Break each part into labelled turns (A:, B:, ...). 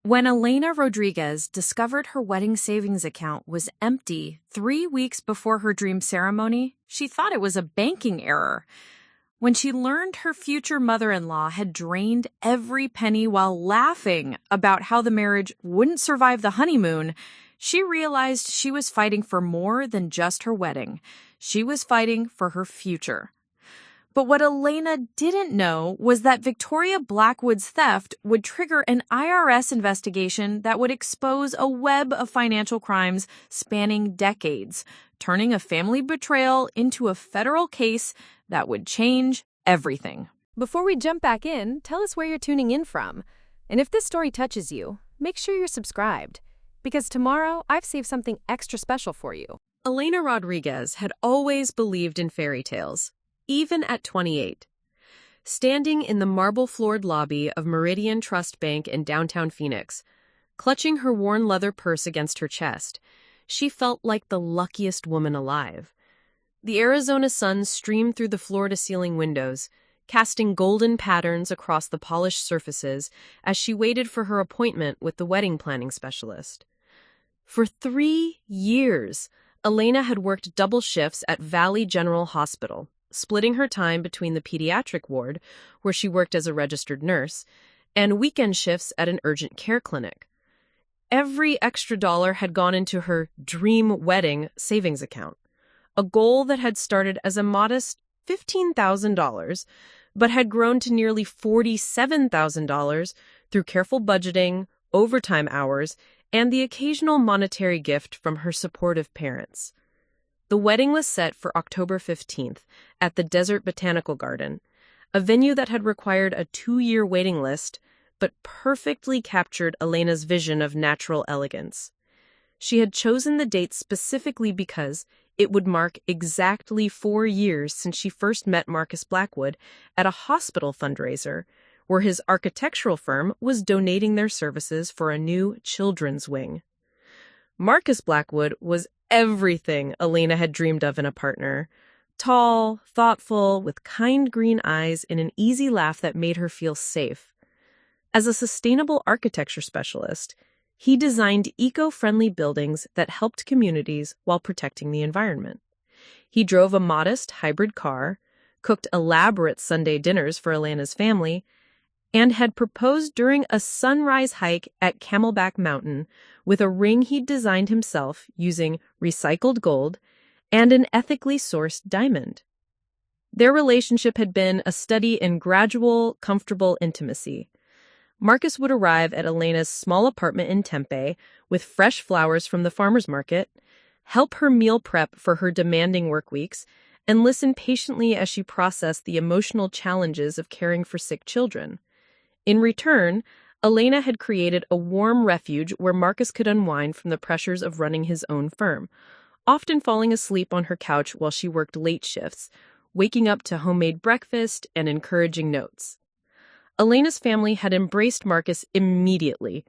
A: When Elena Rodriguez discovered her wedding savings account was empty 3 weeks before her dream ceremony, she thought it was a banking error. When she learned her future mother-in-law had drained every penny while laughing about how the marriage wouldn't survive the honeymoon, she realized she was fighting for more than just her wedding. She was fighting for her future. But what Elena didn't know was that Victoria Blackwood's theft would trigger an IRS investigation that would expose a web of financial crimes spanning decades, turning a family betrayal into a federal case that would change everything.
B: Before we jump back in, tell us where you're tuning in from. And if this story touches you, make sure you're subscribed, because tomorrow I've saved something extra special for you.
C: Elena Rodriguez had always believed in fairy tales, even at 28. Standing in the marble-floored lobby of Meridian Trust Bank in downtown Phoenix, clutching her worn leather purse against her chest, she felt like the luckiest woman alive. The Arizona sun streamed through the floor-to-ceiling windows, casting golden patterns across the polished surfaces as she waited for her appointment with the wedding planning specialist. For 3 years, Elena had worked double shifts at Valley General Hospital, splitting her time between the pediatric ward, where she worked as a registered nurse, and weekend shifts at an urgent care clinic. Every extra dollar had gone into her dream wedding savings account, a goal that had started as a modest $15,000, but had grown to nearly $47,000 through careful budgeting, overtime hours, and the occasional monetary gift from her supportive parents. The wedding was set for October 15th at the Desert Botanical Garden, a venue that had required a 2-year waiting list, but perfectly captured Elena's vision of natural elegance. She had chosen the date specifically because it would mark exactly 4 years since she first met Marcus Blackwood at a hospital fundraiser, where his architectural firm was donating their services for a new children's wing. Marcus Blackwood was everything Elena had dreamed of in a partner. Tall, thoughtful, with kind green eyes and an easy laugh that made her feel safe. As a sustainable architecture specialist, he designed eco-friendly buildings that helped communities while protecting the environment. He drove a modest hybrid car, cooked elaborate Sunday dinners for Elena's family, and had proposed during a sunrise hike at Camelback Mountain with a ring he'd designed himself using recycled gold and an ethically sourced diamond. Their relationship had been a study in gradual, comfortable intimacy. Marcus would arrive at Elena's small apartment in Tempe with fresh flowers from the farmer's market, help her meal prep for her demanding work weeks, and listen patiently as she processed the emotional challenges of caring for sick children. In return, Elena had created a warm refuge where Marcus could unwind from the pressures of running his own firm, often falling asleep on her couch while she worked late shifts, waking up to homemade breakfast and encouraging notes. Elena's family had embraced Marcus immediately.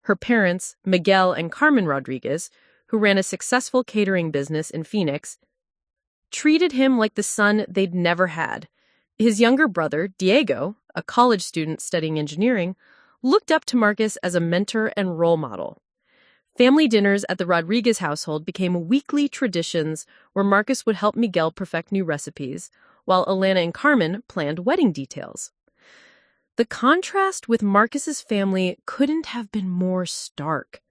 C: Her parents, Miguel and Carmen Rodriguez, who ran a successful catering business in Phoenix, treated him like the son they'd never had. His younger brother, Diego, a college student studying engineering, looked up to Marcus as a mentor and role model. Family dinners at the Rodriguez household became weekly traditions where Marcus would help Miguel perfect new recipes, while Elena and Carmen planned wedding details. The contrast with Marcus's family couldn't have been more stark.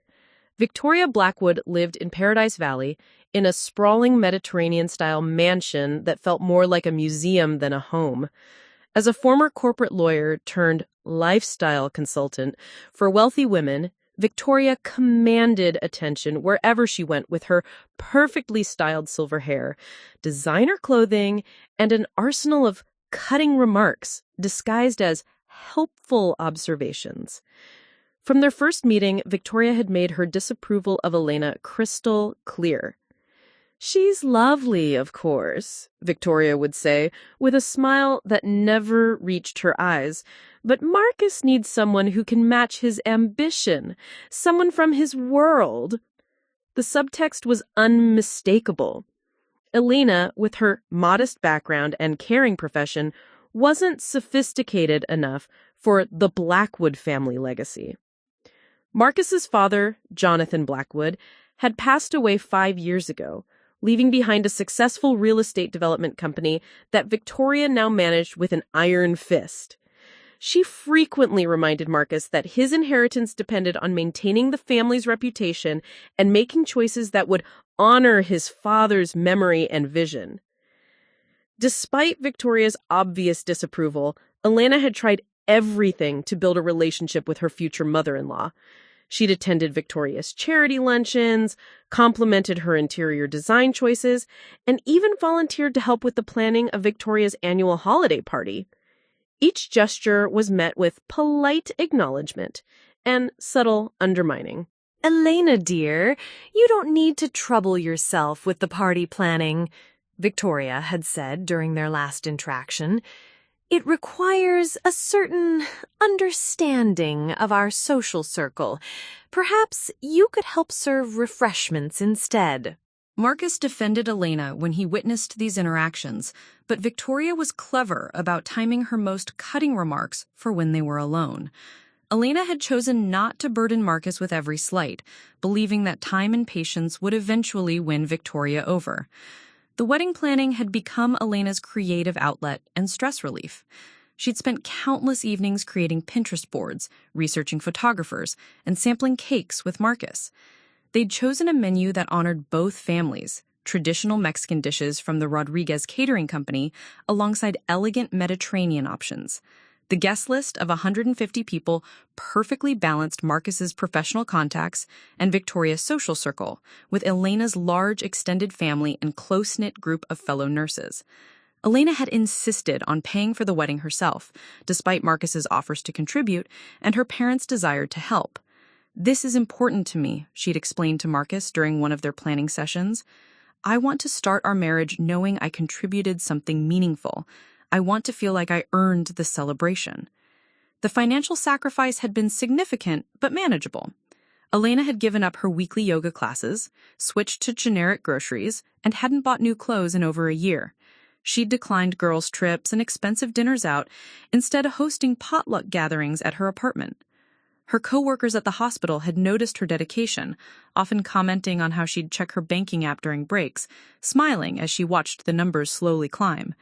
C: Victoria Blackwood lived in Paradise Valley in a sprawling Mediterranean-style mansion that felt more like a museum than a home. As a former corporate lawyer turned lifestyle consultant for wealthy women, Victoria commanded attention wherever she went with her perfectly styled silver hair, designer clothing, and an arsenal of cutting remarks disguised as helpful observations. From their first meeting, Victoria had made her disapproval of Elena crystal clear. "She's lovely, of course," Victoria would say, with a smile that never reached her eyes. "But Marcus needs someone who can match his ambition, someone from his world." The subtext was unmistakable. Elena, with her modest background and caring profession, wasn't sophisticated enough for the Blackwood family legacy. Marcus's father, Jonathan Blackwood, had passed away 5 years ago, leaving behind a successful real estate development company that Victoria now managed with an iron fist. She frequently reminded Marcus that his inheritance depended on maintaining the family's reputation and making choices that would honor his father's memory and vision. Despite Victoria's obvious disapproval, Elena had tried everything to build a relationship with her future mother-in-law. She'd attended Victoria's charity luncheons, complimented her interior design choices, and even volunteered to help with the planning of Victoria's annual holiday party. Each gesture was met with polite acknowledgement and subtle undermining.
A: Elena, dear, you don't need to trouble yourself with the party planning, Victoria had said during their last interaction. It requires a certain understanding of our social circle. Perhaps you could help serve refreshments instead. Marcus defended Elena when he witnessed these interactions, but Victoria was clever about timing her most cutting remarks for when they were alone. Elena had chosen not to burden Marcus with every slight, believing that time and patience would eventually win Victoria over. The wedding planning had become Elena's creative outlet and stress relief. She'd spent countless evenings creating Pinterest boards, researching photographers, and sampling cakes with Marcus. They'd chosen a menu that honored both families, traditional Mexican dishes from the Rodriguez catering company, alongside elegant Mediterranean options. The guest list of 150 people perfectly balanced Marcus's professional contacts and Victoria's social circle, with Elena's large extended family and close-knit group of fellow nurses. Elena had insisted on paying for the wedding herself, despite Marcus's offers to contribute and her parents' desire to help. "This is important to me," she'd explained to Marcus during one of their planning sessions. "I want to start our marriage knowing I contributed something meaningful. I want to feel like I earned the celebration." The financial sacrifice had been significant, but manageable. Elena had given up her weekly yoga classes, switched to generic groceries, and hadn't bought new clothes in over a year. She'd declined girls' trips and expensive dinners out, instead hosting potluck gatherings at her apartment. Her co-workers at the hospital had noticed her dedication, often commenting on how she'd check her banking app during breaks, smiling as she watched the numbers slowly climb.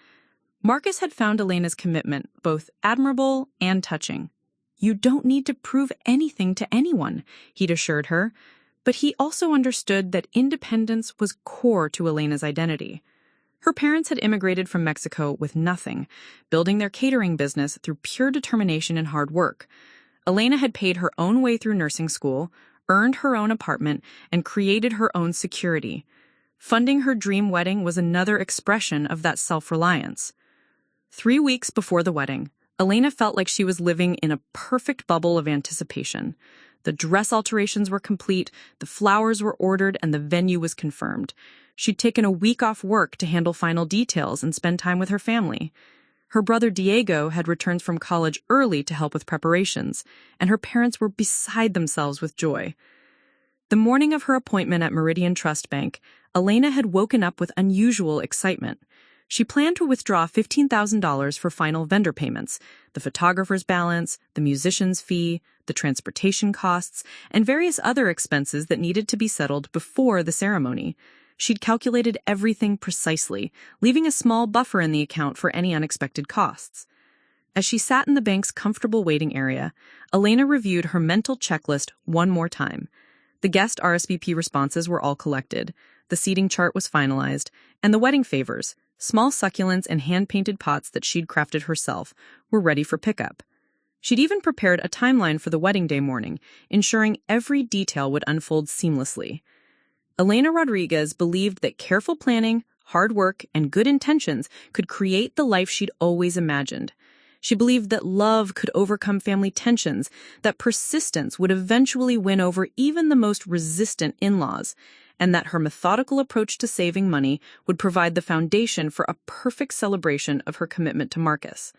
A: Marcus had found Elena's commitment both admirable and touching. "You don't need to prove anything to anyone," he'd assured her, but he also understood that independence was core to Elena's identity. Her parents had immigrated from Mexico with nothing, building their catering business through pure determination and hard work. Elena had paid her own way through nursing school, earned her own apartment, and created her own security. Funding her dream wedding was another expression of that self-reliance. 3 weeks before the wedding, Elena felt like she was living in a perfect bubble of anticipation. The dress alterations were complete, the flowers were ordered, and the venue was confirmed. She'd taken a week off work to handle final details and spend time with her family. Her brother Diego had returned from college early to help with preparations, and her parents were beside themselves with joy. The morning of her appointment at Meridian Trust Bank, Elena had woken up with unusual excitement. She planned to withdraw $15,000 for final vendor payments, the photographer's balance, the musician's fee, the transportation costs, and various other expenses that needed to be settled before the ceremony. She'd calculated everything precisely, leaving a small buffer in the account for any unexpected costs. As she sat in the bank's comfortable waiting area, Elena reviewed her mental checklist one more time. The guest RSVP responses were all collected, the seating chart was finalized, and the wedding favors, small succulents and hand-painted pots that she'd crafted herself, were ready for pickup. She'd even prepared a timeline for the wedding day morning, ensuring every detail would unfold seamlessly. Elena Rodriguez believed that careful planning, hard work, and good intentions could create the life she'd always imagined. She believed that love could overcome family tensions, that persistence would eventually win over even the most resistant in-laws, and that her methodical approach to saving money would provide the foundation for a perfect celebration of her commitment to Marcus.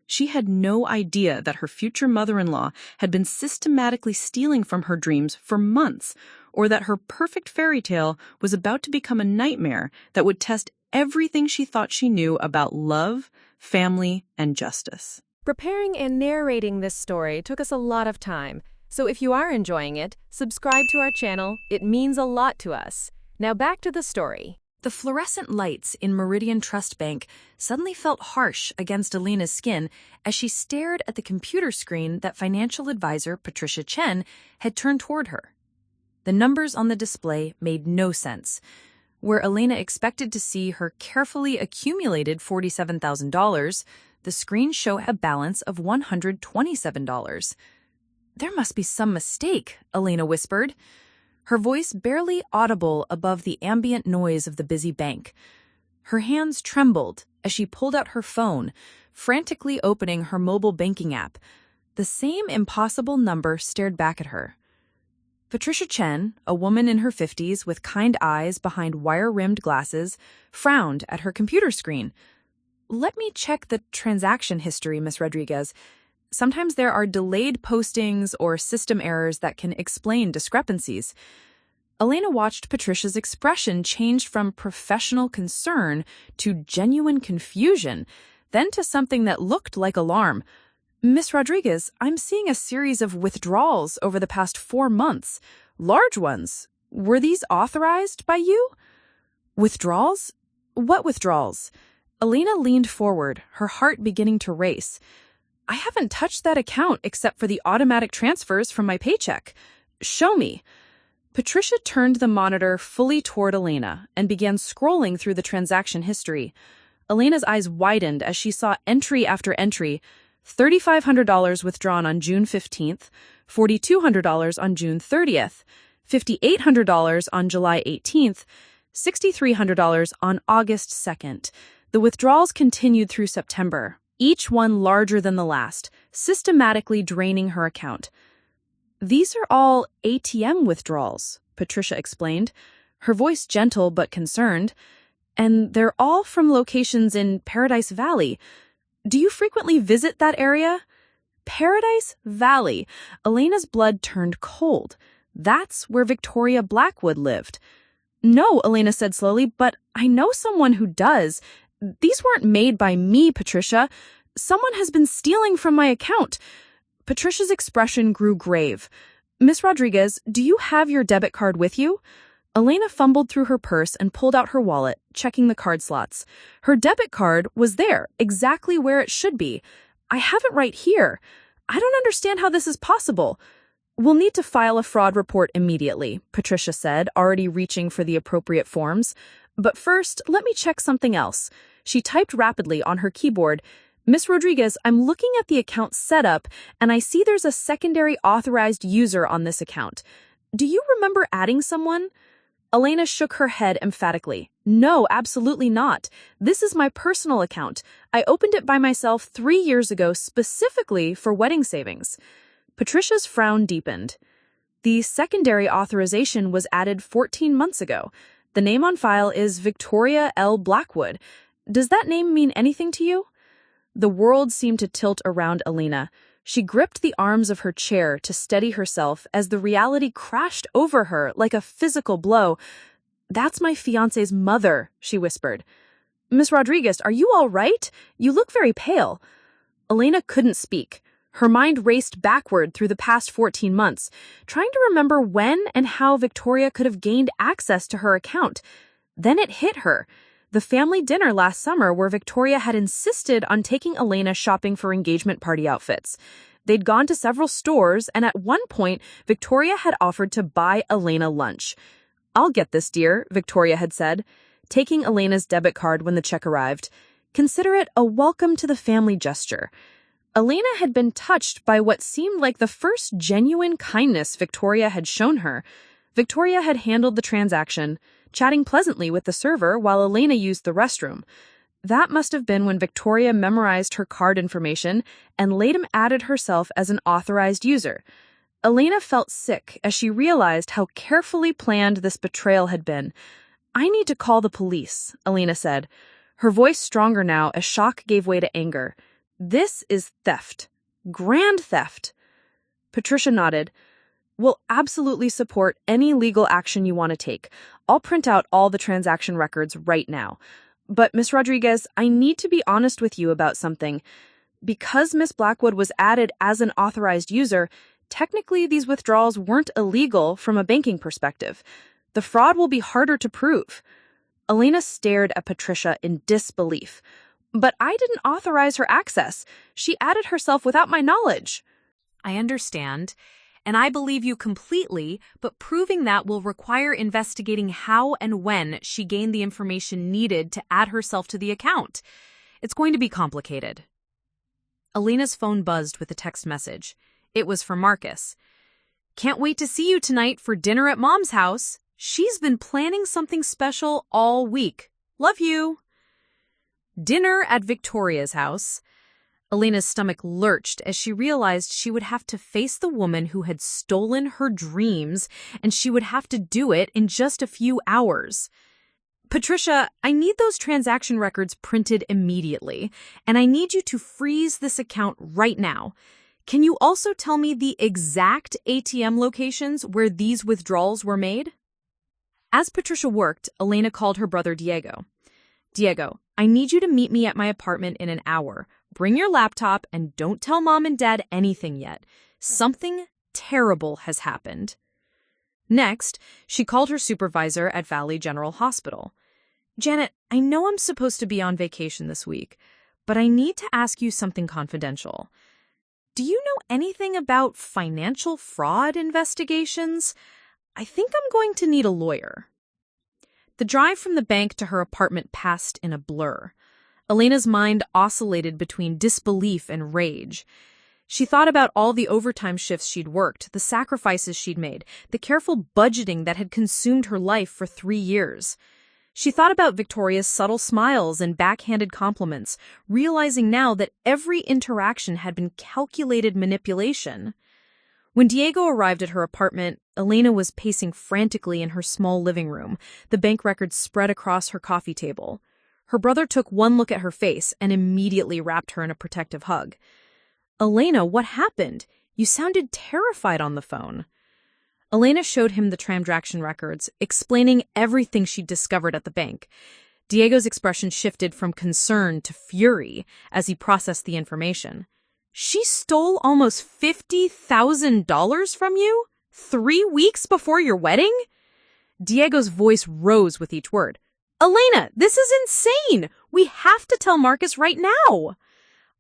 A: She had no idea that her future mother-in-law had been systematically stealing from her dreams for months, or that her perfect fairy tale was about to become a nightmare that would test everything she thought she knew about love, family, and justice.
B: Preparing and narrating this story took us a lot of time, So if you are enjoying it, subscribe to our channel. It means a lot to us. Now back to the story.
A: The fluorescent lights in Meridian Trust Bank suddenly felt harsh against Elena's skin as she stared at the computer screen that financial advisor Patricia Chen had turned toward her. The numbers on the display made no sense. Where Elena expected to see her carefully accumulated $47,000, the screen showed a balance of $127. "There must be some mistake," Elena whispered, her voice barely audible above the ambient noise of the busy bank. Her hands trembled as she pulled out her phone, frantically opening her mobile banking app. The same impossible number stared back at her. Patricia Chen, a woman in her 50s with kind eyes behind wire-rimmed glasses, frowned at her computer screen. "Let me check the transaction history, Miss Rodriguez. Sometimes there are delayed postings or system errors that can explain discrepancies." Elena watched Patricia's expression change from professional concern to genuine confusion, then to something that looked like alarm. "Miss Rodriguez, I'm seeing a series of withdrawals over the past 4 months. Large ones. Were these authorized by you?" "Withdrawals? What withdrawals?" Elena leaned forward, her heart beginning to race. "I haven't touched that account except for the automatic transfers from my paycheck. Show me." Patricia turned the monitor fully toward Elena and began scrolling through the transaction history. Elena's eyes widened as she saw entry after entry: $3,500 withdrawn on June 15th, $4,200 on June 30th, $5,800 on July 18th, $6,300 on August 2nd. The withdrawals continued through September, each one larger than the last, systematically draining her account. "These are all ATM withdrawals," Patricia explained, her voice gentle but concerned, "and they're all from locations in Paradise Valley. Do you frequently visit that area?" Paradise Valley. Elena's blood turned cold. That's where Victoria Blackwood lived. "No," Elena said slowly, "but I know someone who does. These weren't made by me, Patricia. Someone has been stealing from my account." Patricia's expression grew grave. "Miss Rodriguez, do you have your debit card with you?" Elena fumbled through her purse and pulled out her wallet, checking the card slots. Her debit card was there, exactly where it should be. "I have it right here. I don't understand how this is possible." "We'll need to file a fraud report immediately," Patricia said, already reaching for the appropriate forms. "But first, let me check something else." She typed rapidly on her keyboard. "Miss Rodriguez, I'm looking at the account setup, and I see there's a secondary authorized user on this account. Do you remember adding someone?" Elena shook her head emphatically. "No, absolutely not. This is my personal account. I opened it by myself 3 years ago specifically for wedding savings." Patricia's frown deepened. "The secondary authorization was added 14 months ago. The name on file is Victoria L. Blackwood. Does that name mean anything to you?" The world seemed to tilt around Elena. She gripped the arms of her chair to steady herself as the reality crashed over her like a physical blow. "That's my fiancé's mother," she whispered. "Miss Rodriguez, are you all right? You look very pale." Elena couldn't speak. Her mind raced backward through the past 14 months, trying to remember when and how Victoria could have gained access to her account. Then it hit her. The family dinner last summer where Victoria had insisted on taking Elena shopping for engagement party outfits. They'd gone to several stores, and at one point, Victoria had offered to buy Elena lunch. "I'll get this, dear," Victoria had said, taking Elena's debit card when the check arrived. "Consider it a welcome to the family gesture." Elena had been touched by what seemed like the first genuine kindness Victoria had shown her. Victoria had handled the transaction, chatting pleasantly with the server while Elena used the restroom. That must have been when Victoria memorized her card information and later added herself as an authorized user. Elena felt sick as she realized how carefully planned this betrayal had been. "I need to call the police," Elena said, her voice stronger now as shock gave way to anger. "This is theft. Grand theft." Patricia nodded. "We'll absolutely support any legal action you want to take. I'll print out all the transaction records right now. But, Miss Rodriguez, I need to be honest with you about something. Because Miss Blackwood was added as an authorized user,
D: technically these withdrawals weren't illegal from a banking perspective. The fraud will be harder to prove. Elena stared at Patricia in disbelief. But I didn't authorize her access. She added herself without my knowledge.
A: I understand, and I believe you completely, but proving that will require investigating how and when she gained the information needed to add herself to the account. It's going to be complicated. Elena's phone buzzed with a text message. It was for Marcus. Can't wait to see you tonight for dinner at Mom's house. She's been planning something special all week. Love you. Dinner at Victoria's house. Elena's stomach lurched as she realized she would have to face the woman who had stolen her dreams, and she would have to do it in just a few hours. Patricia, I need those transaction records printed immediately, and I need you to freeze this account right now. Can you also tell me the exact ATM locations where these withdrawals were made? As Patricia worked, Elena called her brother Diego. Diego, I need you to meet me at my apartment in an hour. Bring your laptop and don't tell Mom and Dad anything yet. Something terrible has happened. Next, she called her supervisor at Valley General Hospital. Janet, I know I'm supposed to be on vacation this week, but I need to ask you something confidential. Do you know anything about financial fraud investigations? I think I'm going to need a lawyer. The drive from the bank to her apartment passed in a blur. Elena's mind oscillated between disbelief and rage. She thought about all the overtime shifts she'd worked, the sacrifices she'd made, the careful budgeting that had consumed her life for 3 years. She thought about Victoria's subtle smiles and backhanded compliments, realizing now that every interaction had been calculated manipulation. When Diego arrived at her apartment, Elena was pacing frantically in her small living room, the bank records spread across her coffee table. Her brother took one look at her face and immediately wrapped her in a protective hug. Elena, what happened? You sounded terrified on the phone. Elena showed him the transaction records, explaining everything she'd discovered at the bank. Diego's expression shifted from concern to fury as he processed the information. She stole almost $50,000 from you? 3 weeks before your wedding? Diego's voice rose with each word. Elena, this is insane! We have to tell Marcus right now!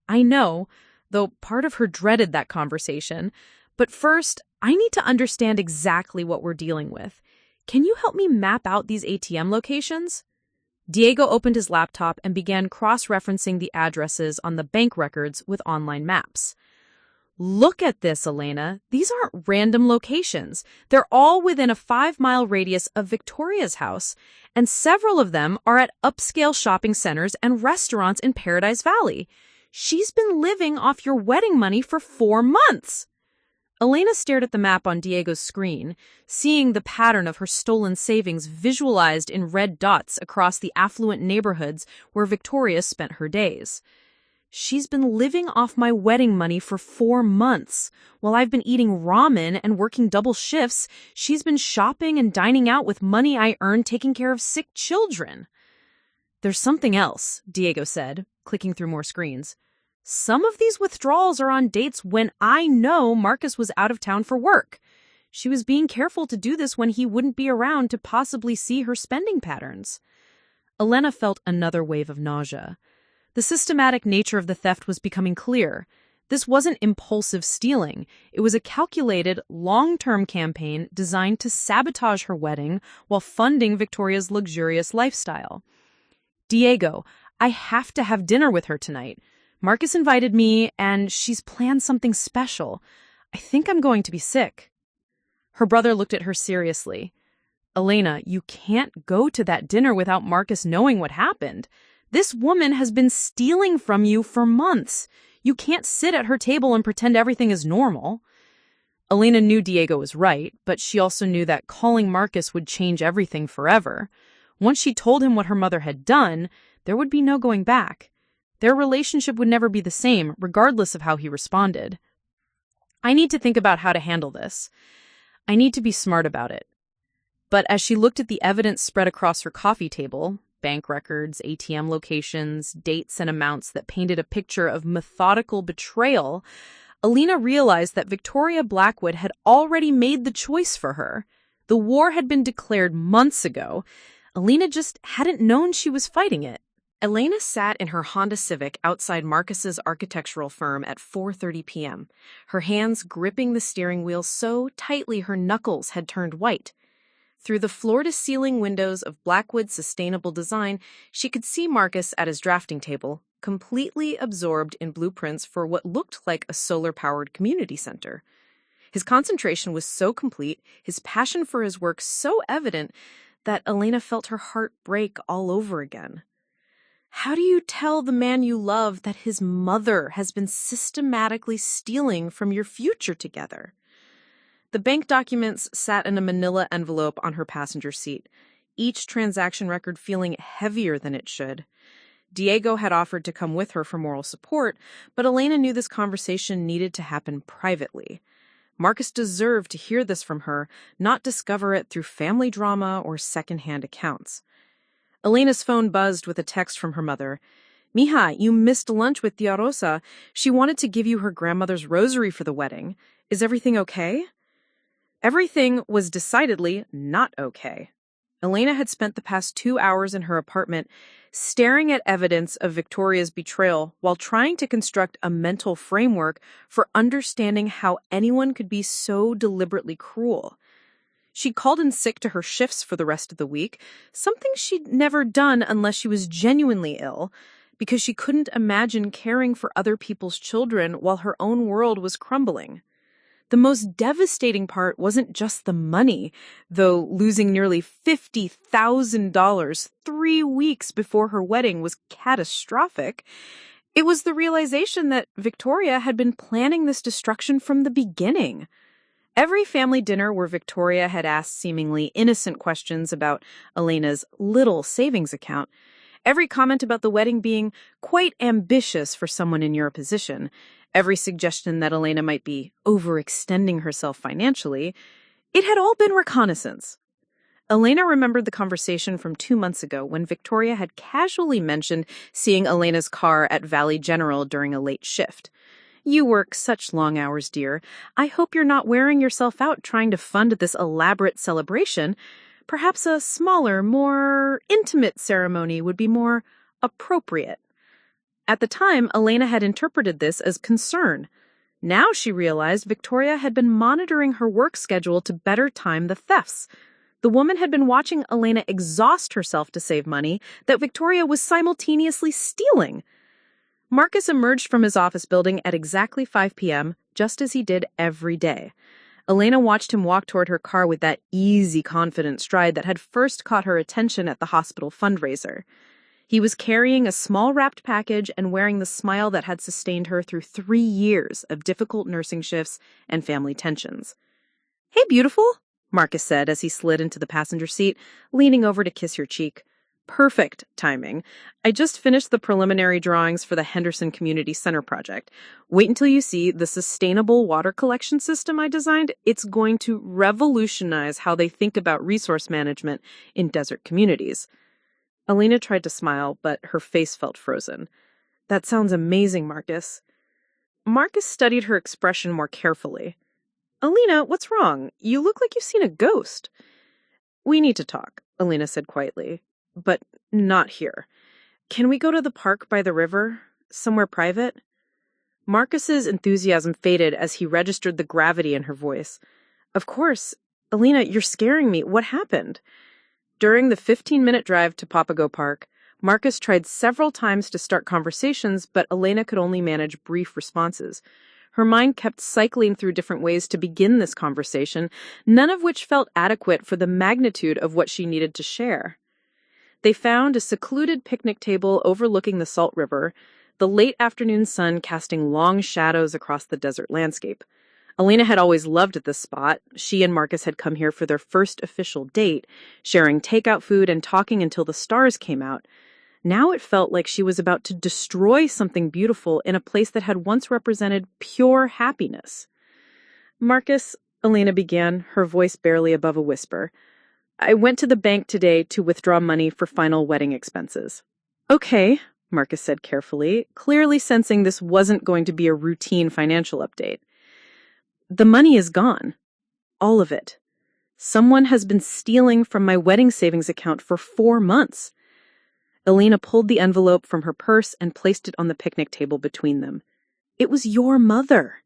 A: I know, though part of her dreaded that conversation. But first, I need to understand exactly what we're dealing with. Can you help me map out these ATM locations? Diego opened his laptop and began cross-referencing the addresses on the bank records with online maps. Look at this, Elena. These aren't random locations. They're all within a 5-mile radius of Victoria's house, and several of them are at upscale shopping centers and restaurants in Paradise Valley. She's been living off your wedding money for 4 months. Elena stared at the map on Diego's screen, seeing the pattern of her stolen savings visualized in red dots across the affluent neighborhoods where Victoria spent her days. She's been living off my wedding money for 4 months. While I've been eating ramen and working double shifts, she's been shopping and dining out with money I earned taking care of sick children. There's something else, Diego said, clicking through more screens. Some of these withdrawals are on dates when I know Marcus was out of town for work. She was being careful to do this when he wouldn't be around to possibly see her spending patterns. Elena felt another wave of nausea. The systematic nature of the theft was becoming clear. This wasn't impulsive stealing. It was a calculated, long-term campaign designed to sabotage her wedding while funding Victoria's luxurious lifestyle. Diego, I have to have dinner with her tonight. Marcus invited me, and she's planned something special. I think I'm going to be sick. Her brother looked at her seriously. Elena, you can't go to that dinner without Marcus knowing what happened. This woman has been stealing from you for months. You can't sit at her table and pretend everything is normal. Elena knew Diego was right, but she also knew that calling Marcus would change everything forever. Once she told him what her mother had done, there would be no going back. Their relationship would never be the same, regardless of how he responded. I need to think about how to handle this. I need to be smart about it. But as she looked at the evidence spread across her coffee table, bank records, ATM locations, dates, and amounts that painted a picture of methodical betrayal,
D: Elena realized that Victoria Blackwood had already made the choice for her. The war had been declared months ago. Elena just hadn't known she was fighting it. Elena sat in her Honda Civic outside Marcus's architectural firm at 4:30 p.m., her hands gripping the steering wheel so tightly her knuckles had turned white. Through the floor-to-ceiling windows of Blackwood's sustainable design, she could see Marcus at his drafting table, completely absorbed in blueprints for what looked like a solar-powered community center. His concentration was so complete, his passion for his work so evident, that Elena felt her heart break all over again. How do you tell the man you love that his mother has been systematically stealing from your future together? The bank documents sat in a manila envelope on her passenger seat, each transaction record feeling heavier than it should. Diego had offered to come with her for moral support, but Elena knew this conversation needed to happen privately. Marcus deserved to hear this from her, not discover it through family drama or secondhand accounts. Elena's phone buzzed with a text from her mother. "Mija, you missed lunch with Tia Rosa. She wanted to give you her grandmother's rosary for the wedding. Is everything okay?" Everything was decidedly not okay. Elena had spent the past 2 hours in her apartment staring at evidence of Victoria's betrayal while trying to construct a mental framework for understanding how anyone could be so deliberately cruel. She called in sick to her shifts for the rest of the week, something she'd never done unless she was genuinely ill, because she couldn't imagine caring for other people's children while her own world was crumbling. The most devastating part wasn't just the money, though losing nearly $50,000 3 weeks before her wedding was catastrophic. It was the realization that Victoria had been planning this destruction from the beginning. Every family dinner where Victoria had asked seemingly innocent questions about Elena's little savings account, every comment about the wedding being quite ambitious for someone in your position, every suggestion that Elena might be overextending herself financially, it had all been reconnaissance. Elena remembered the conversation from 2 months ago when Victoria had casually mentioned seeing Elena's car at Valley General during a late shift. "You work such long hours, dear. I hope you're not wearing yourself out trying to fund this elaborate celebration. Perhaps a smaller, more intimate ceremony would be more appropriate." At the time, Elena had interpreted this as concern. Now she realized Victoria had been monitoring her work schedule to better time the thefts. The woman had been watching Elena exhaust herself to save money that Victoria was simultaneously stealing. Marcus emerged from his office building at exactly 5 p.m., just as he did every day. Elena watched him walk toward her car with that easy, confident stride that had first caught her attention at the hospital fundraiser. He was carrying a small wrapped package and wearing the smile that had sustained her through 3 years of difficult nursing shifts and family tensions. "Hey, beautiful," Marcus said as he slid into the passenger seat, leaning over to kiss her cheek. "Perfect timing. I just finished the preliminary drawings for the Henderson Community Center project. Wait until you see the sustainable water collection system I designed. It's going to revolutionize how they think about resource management in desert communities." Elena tried to smile, but her face felt frozen. "That sounds amazing, Marcus." Marcus studied her expression more carefully. "Elena, what's wrong? You look like you've seen a ghost." "We need to talk," Elena said quietly. "But not here. Can we go to the park by the river? Somewhere private?" Marcus's enthusiasm faded as he registered the gravity in her voice. "Of course. Elena, you're scaring me. What happened?" During the 15-minute drive to Papago Park, Marcus tried several times to start conversations, but Elena could only manage brief responses. Her mind kept cycling through different ways to begin this conversation, none of which felt adequate for the magnitude of what she needed to share. They found a secluded picnic table overlooking the Salt River, the late afternoon sun casting long shadows across the desert landscape. Elena had always loved this spot. She and Marcus had come here for their first official date, sharing takeout food and talking until the stars came out. Now it felt like she was about to destroy something beautiful in a place that had once represented pure happiness. "Marcus," Elena began, her voice barely above a whisper, "I went to the bank today to withdraw money for final wedding expenses." "Okay," Marcus said carefully, clearly sensing this wasn't going to be a routine financial update. The money is gone. All of it. Someone has been stealing from my wedding savings account for 4 months. Elena pulled the envelope from her purse and placed it on the picnic table between them. It was your mother.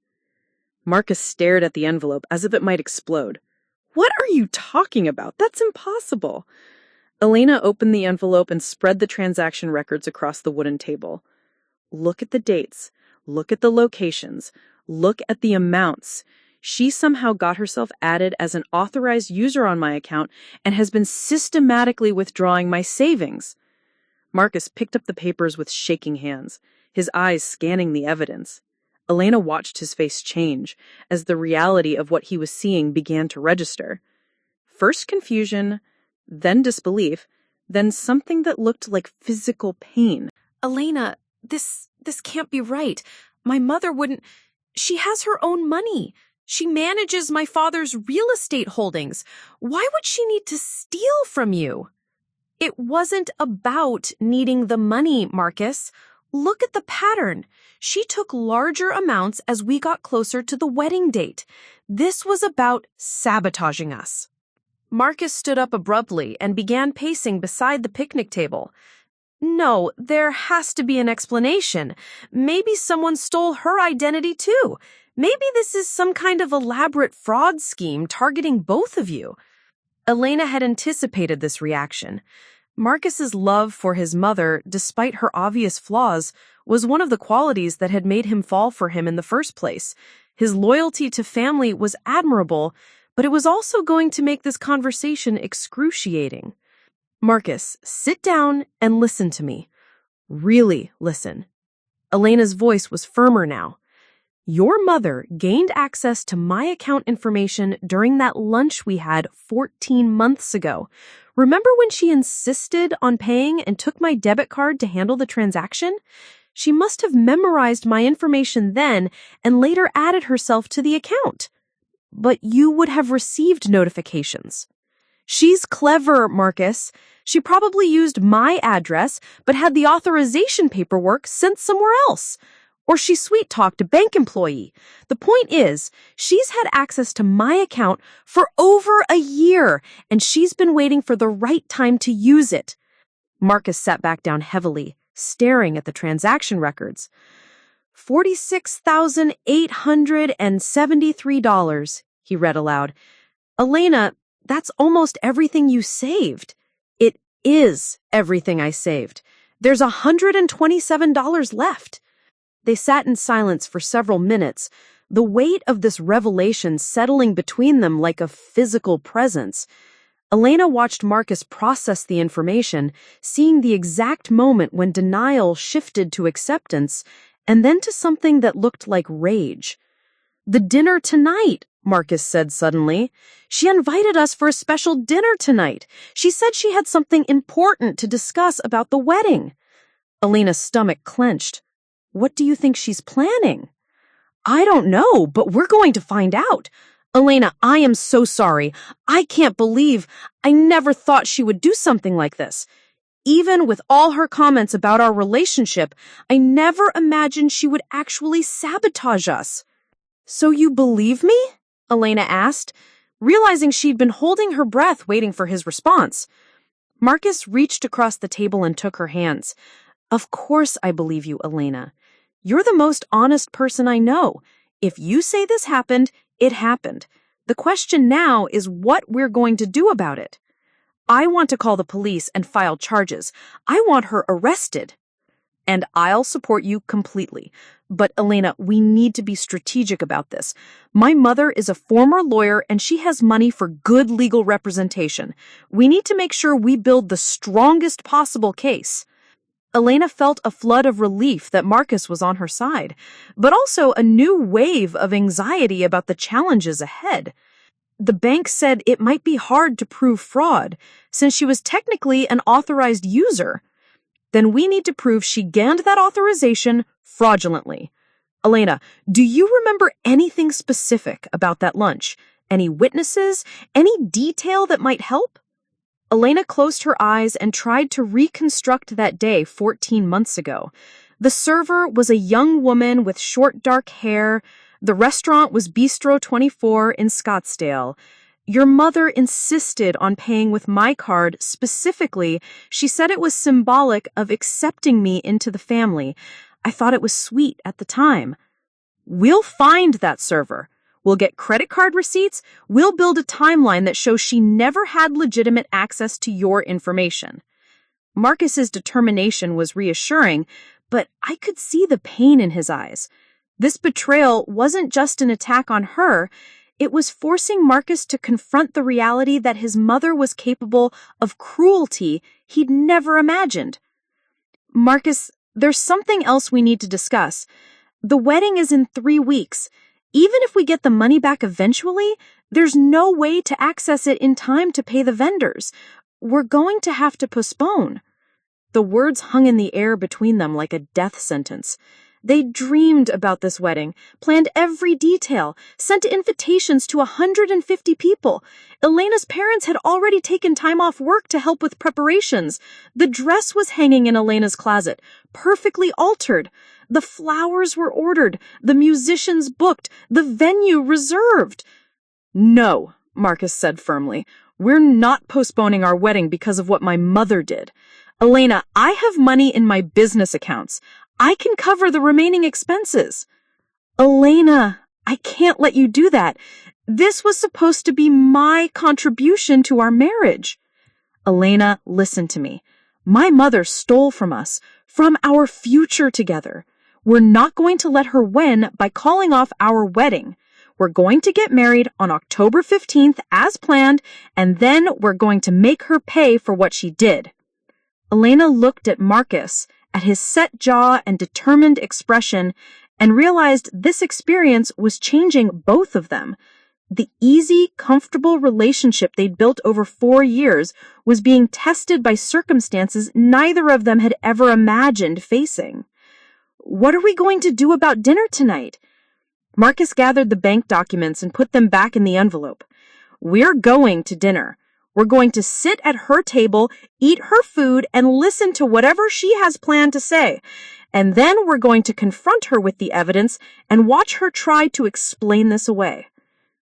D: Marcus stared at the envelope as if it might explode. What are you talking about? That's impossible. Elena opened the envelope and spread the transaction records across the wooden table. Look at the dates. Look at the locations. Look at the amounts. She somehow got herself added as an authorized user on my account and has been systematically withdrawing my savings. Marcus picked up the papers with shaking hands, his eyes scanning the evidence. Elena watched his face change as the reality of what he was seeing began to register. First confusion, then disbelief, then something that looked like physical pain.
A: Elena, this can't be right. My mother wouldn't... She has her own money. She manages my father's real estate holdings. Why would she need to steal from you? It wasn't about needing the money, Marcus. Look at the pattern. She took larger amounts as we got closer to the wedding date. This was about sabotaging us. Marcus stood up abruptly and began pacing beside the picnic table. No, there has to be an explanation. Maybe someone stole her identity too. Maybe this is some kind of elaborate fraud scheme targeting both of you. Elena had anticipated this reaction. Marcus's love for his mother, despite her obvious flaws, was one of the qualities that had made him fall for him in the first place. His loyalty to family was admirable, but it was also going to make this conversation excruciating. Marcus, sit down and listen to me. Really listen. Elena's voice was firmer now. Your mother gained access to my account information during that lunch we had 14 months ago. Remember when she insisted on paying and took my debit card to handle the transaction? She must have memorized my information then and later added herself to the account. But you would have received notifications. She's clever, Marcus. She probably used my address, but had the authorization paperwork sent somewhere else. Or she sweet-talked a bank employee. The point is, she's had access to my account for over a year, and she's been waiting for the right time to use it. Marcus sat back down heavily, staring at the transaction records. $46,873, he read aloud. Elena, that's almost everything you saved. It is everything I saved. There's $127 left. They sat in silence for several minutes, the weight of this revelation settling between them like a physical presence. Elena watched Marcus process the information, seeing the exact moment when denial shifted to acceptance, and then to something that looked like rage. The dinner tonight, Marcus said suddenly. She invited us for a special dinner tonight. She said she had something important to discuss about the wedding. Elena's stomach clenched. What do you think she's planning? I don't know, but we're going to find out. Elena, I am so sorry. I can't believe. I never thought she would do something like this. Even with all her comments about our relationship, I never imagined she would actually sabotage us. So you believe me? Elena asked, realizing she'd been holding her breath waiting for his response. Marcus reached across the table and took her hands. Of course I believe you, Elena. You're the most honest person I know. If you say this happened, it happened. The question now is what we're going to do about it. I want to call the police and file charges. I want her arrested. And I'll support you completely. But Elena, we need to be strategic about this. My mother is a former lawyer and she has money for good legal representation. We need to make sure we build the strongest possible case. Elena felt a flood of relief that Marcus was on her side, but also a new wave of anxiety about the challenges ahead. The bank said it might be hard to prove fraud, since she was technically an authorized user. Then we need to prove she gained that authorization fraudulently. Elena, do you remember anything specific about that lunch? Any witnesses? Any detail that might help?
D: Elena closed her eyes and tried to reconstruct that day 14 months ago. The server was a young woman with short dark hair. The restaurant was Bistro 24 in Scottsdale. Your mother insisted on paying with my card. Specifically, she said it was symbolic of accepting me into the family. I thought it was sweet at the time. We'll find that server. We'll get credit card receipts. We'll build a timeline that shows she never had legitimate access to your information. Marcus's determination was reassuring, but I could see the pain in his eyes. This betrayal wasn't just an attack on her. It was forcing Marcus to confront the reality that his mother was capable of cruelty he'd never imagined. Marcus, there's something else we need to discuss. The wedding is in 3 weeks. Even if we get the money back eventually, there's no way to access it in time to pay the vendors. We're going to have to postpone. The words hung in the air between them like a death sentence. They dreamed about this wedding, planned every detail, sent invitations to 150 people. Elena's parents had already taken time off work to help with preparations. The dress was hanging in Elena's closet, perfectly altered. The flowers were ordered, the musicians booked, the venue reserved. No, Marcus said firmly. We're not postponing our wedding because of what my mother did. Elena, I have money in my business accounts. I can cover the remaining expenses. Elena, I can't let you do that. This was supposed to be my contribution to our marriage. Elena, listen to me. My mother stole from us, from our future together. We're not going to let her win by calling off our wedding. We're going to get married on October 15th as planned, and then we're going to make her pay for what she did. Elena looked at Marcus, at his set jaw and determined expression, and realized this experience was changing both of them. The easy, comfortable relationship they'd built over 4 years was being tested by circumstances neither of them had ever imagined facing. What are we going to do about dinner tonight? Marcus gathered the bank documents and put them back in the envelope. We're going to dinner. We're going to sit at her table, eat her food, and listen to whatever she has planned to say. And then we're going to confront her with the evidence and watch her try to explain this away.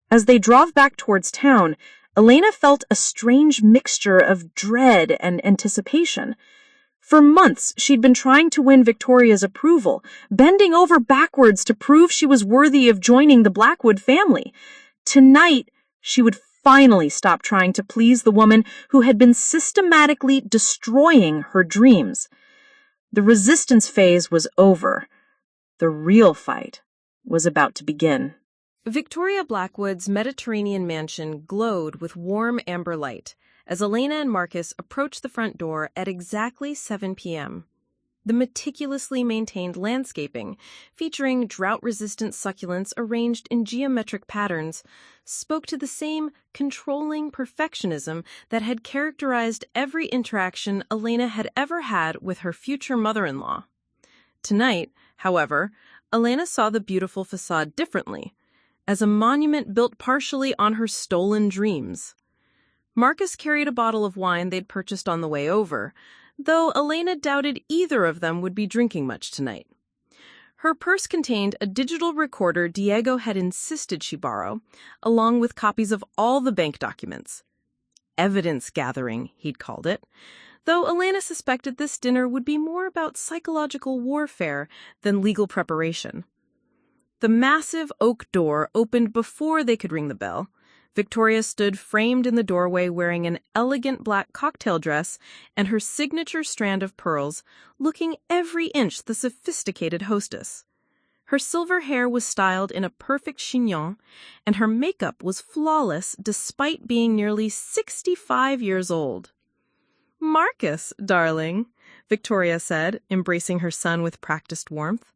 D: As they drove back towards town, Elena felt a strange mixture of dread and anticipation. For months, she'd been trying to win Victoria's approval, bending over backwards to prove she was worthy of joining the Blackwood family. Tonight, she would finally stop trying to please the woman who had been systematically destroying her dreams. The resistance phase was over. The real fight was about to begin.
C: Victoria Blackwood's Mediterranean mansion glowed with warm amber light as Elena and Marcus approached the front door at exactly 7 p.m. The meticulously maintained landscaping, featuring drought-resistant succulents arranged in geometric patterns, spoke to the same controlling perfectionism that had characterized every interaction Elena had ever had with her future mother-in-law. Tonight, however, Elena saw the beautiful facade differently, as a monument built partially on her stolen dreams. Marcus carried a bottle of wine they'd purchased on the way over, though Elena doubted either of them would be drinking much tonight. Her purse contained a digital recorder Diego had insisted she borrow, along with copies of all the bank documents. Evidence gathering, he'd called it, though Elena suspected this dinner would be more about psychological warfare than legal preparation. The massive oak door opened before they could ring the bell. Victoria stood framed in the doorway wearing an elegant black cocktail dress and her signature strand of pearls, looking every inch the sophisticated hostess. Her silver hair was styled in a perfect chignon, and her makeup was flawless despite being nearly 65 years old. "Marcus, darling," Victoria said, embracing her son with practiced warmth.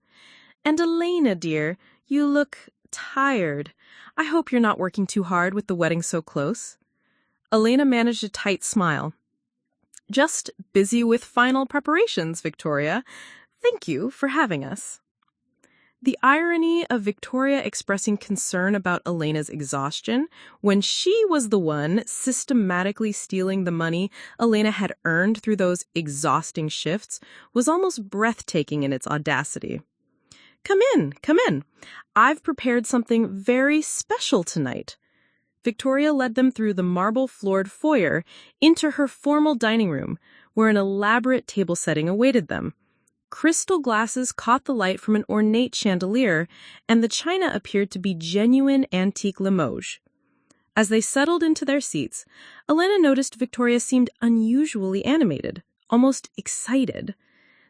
C: "And Elena, dear, you look tired. I hope you're not working too hard with the wedding so close." Elena managed a tight smile. "Just busy with final preparations, Victoria. Thank you for having us." The irony of Victoria expressing concern about Elena's exhaustion when she was the one systematically stealing the money Elena had earned through those exhausting shifts was almost breathtaking in its audacity. Come in, come in. I've prepared something very special tonight." Victoria led them through the marble-floored foyer into her formal dining room, where an elaborate table setting awaited them. Crystal glasses caught the light from an ornate chandelier, and the china appeared to be genuine antique Limoges. As they settled into their seats, Elena noticed Victoria seemed unusually animated, almost excited.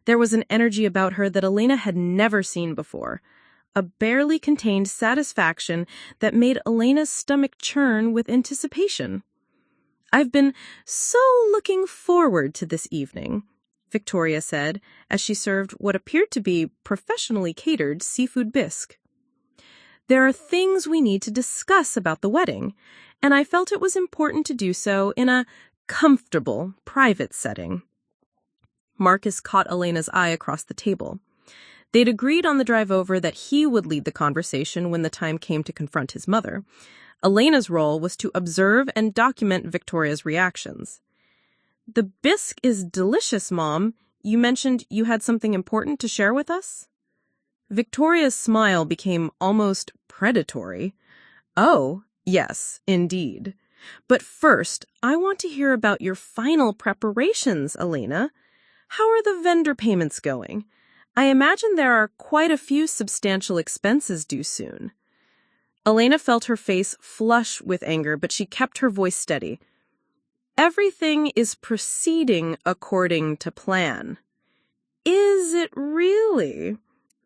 C: There was an energy about her that Elena had never seen before, a barely contained satisfaction that made Elena's stomach churn with anticipation. "I've been so looking forward to this evening," Victoria said, as she served what appeared to be professionally catered seafood bisque. "There are things we need to discuss about the wedding, and I felt it was important to do so in a comfortable, private setting." Marcus caught Elena's eye across the table. They'd agreed on the drive over that he would lead the conversation when the time came to confront his mother. Elena's role was to observe and document Victoria's reactions. "The bisque is delicious, Mom. You mentioned you had something important to share with us?" Victoria's smile became almost predatory. "Oh, yes, indeed. But first, I want to hear about your final preparations, Elena. How are the vendor payments going? I imagine there are quite a few substantial expenses due soon." Elena felt her face flush with anger, but she kept her voice steady. "Everything is proceeding according to plan." "Is it really?"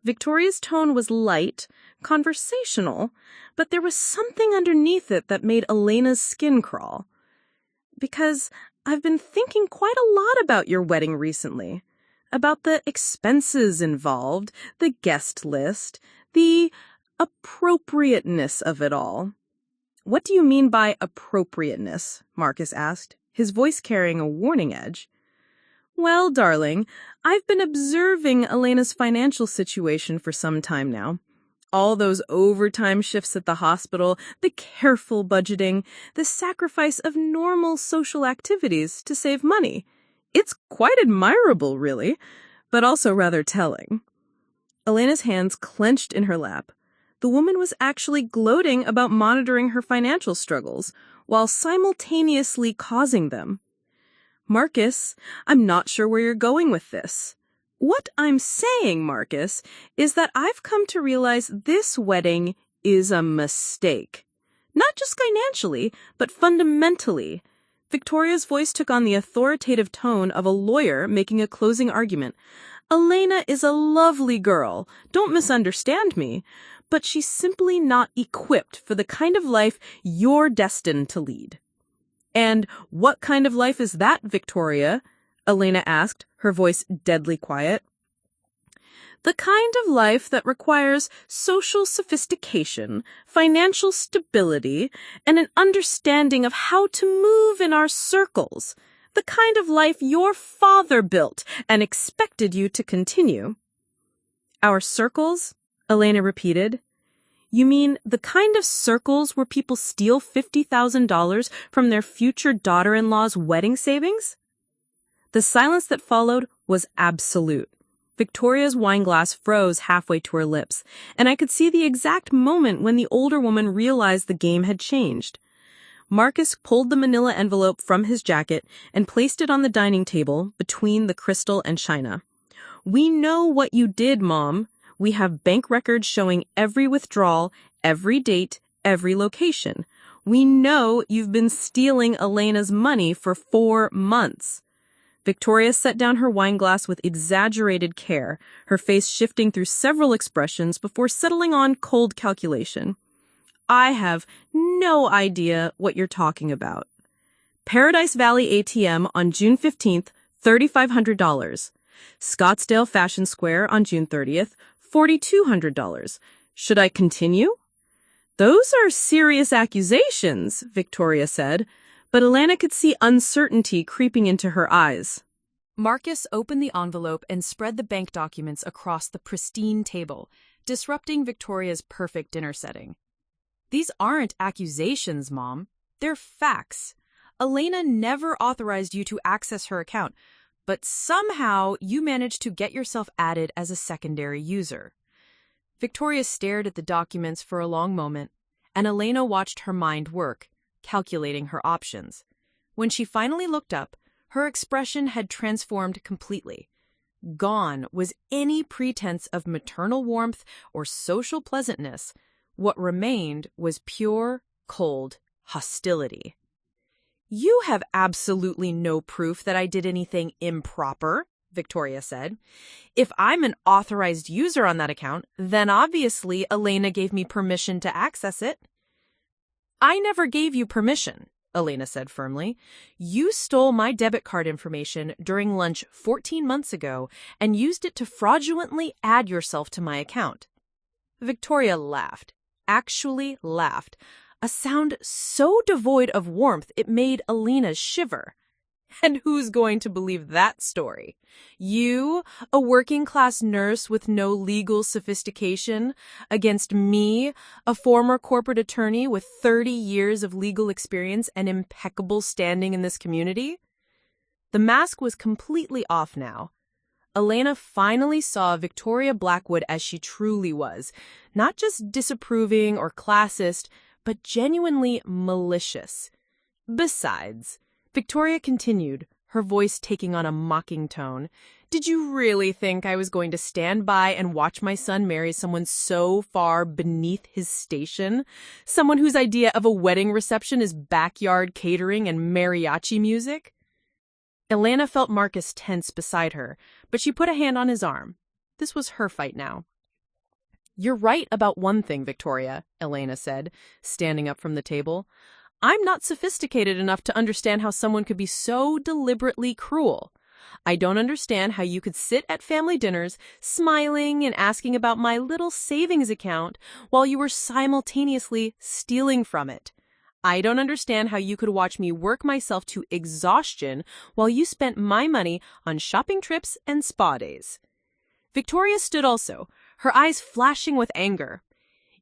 C: Victoria's tone was light, conversational, but there was something underneath it that made Elena's skin crawl. "Because I've been thinking quite a lot about your wedding recently. About the expenses involved, the guest list, the appropriateness of it all." "What do you mean by appropriateness?" Marcus asked, his voice carrying a warning edge. "Well, darling, I've been observing Elena's financial situation for some time now. All those overtime shifts at the hospital, the careful budgeting, the sacrifice of normal social activities to save money. It's quite admirable, really, but also rather telling." Elena's hands clenched in her lap. The woman was actually gloating about monitoring her financial struggles, while simultaneously causing them. "Marcus, I'm not sure where you're going with this." "What I'm saying, Marcus, is that I've come to realize this wedding is a mistake. Not just financially, but fundamentally." Victoria's voice took on the authoritative tone of a lawyer making a closing argument. "Elena is a lovely girl, don't misunderstand me, but she's simply not equipped for the kind of life you're destined to lead." "And what kind of life is that, Victoria?" Elena asked, her voice deadly quiet. "The kind of life that requires social sophistication, financial stability, and an understanding of how to move in our circles. The kind of life your father built and expected you to continue." "Our circles?" Elena repeated. "You mean the kind of circles where people steal $50,000 from their future daughter-in-law's wedding savings?" The silence that followed was absolute. Victoria's wineglass froze halfway to her lips, and I could see the exact moment when the older woman realized the game had changed. Marcus pulled the manila envelope from his jacket and placed it on the dining table between the crystal and china. "We know what you did, Mom. We have bank records showing every withdrawal, every date, every location. We know you've been stealing Elena's money for 4 months." Victoria set down her wineglass with exaggerated care, her face shifting through several expressions before settling on cold calculation. "I have no idea what you're talking about." "Paradise Valley ATM on June 15th, $3,500. Scottsdale Fashion Square on June 30th, $4,200. Should I continue?" "Those are serious accusations," Victoria said, but Elena could see uncertainty creeping into her eyes.
A: Marcus opened the envelope and spread the bank documents across the pristine table. disrupting Victoria's perfect dinner setting. "These aren't accusations, Mom. They're facts. Elena never authorized you to access her account, but somehow you managed to get yourself added as a secondary user." Victoria stared at the documents for a long moment, and Elena watched her mind work, calculating her options. When she finally looked up, her expression had transformed completely. Gone was any pretense of maternal warmth or social pleasantness. What remained was pure, cold hostility. "You have absolutely no proof that I did anything improper," Victoria said. "If I'm an authorized user on that account, then obviously Elena gave me permission to access it." "I never gave you permission," Elena said firmly. "You stole my debit card information during lunch 14 months ago and used it to fraudulently add yourself to my account." Victoria laughed, actually laughed, a sound so devoid of warmth it made Elena shiver. "And who's going to believe that story? You, a working-class nurse with no legal sophistication, against me, a former corporate attorney with 30 years of legal experience and impeccable standing in this community?" The mask was completely off now. Elena finally saw Victoria Blackwood as she truly was, not just disapproving or classist, but genuinely malicious. "Besides," Victoria continued, her voice taking on a mocking tone, "did you really think I was going to stand by and watch my son marry someone so far beneath his station? Someone whose idea of a wedding reception is backyard catering and mariachi music?" Elena felt Marcus tense beside her, but she put a hand on his arm. This was her fight now. "You're right about one thing, Victoria," Elena said, standing up from the table. "I'm not sophisticated enough to understand how someone could be so deliberately cruel. I don't understand how you could sit at family dinners, smiling and asking about my little savings account while you were simultaneously stealing from it. I don't understand how you could watch me work myself to exhaustion while you spent my money on shopping trips and spa days." Victoria stood also, her eyes flashing with anger.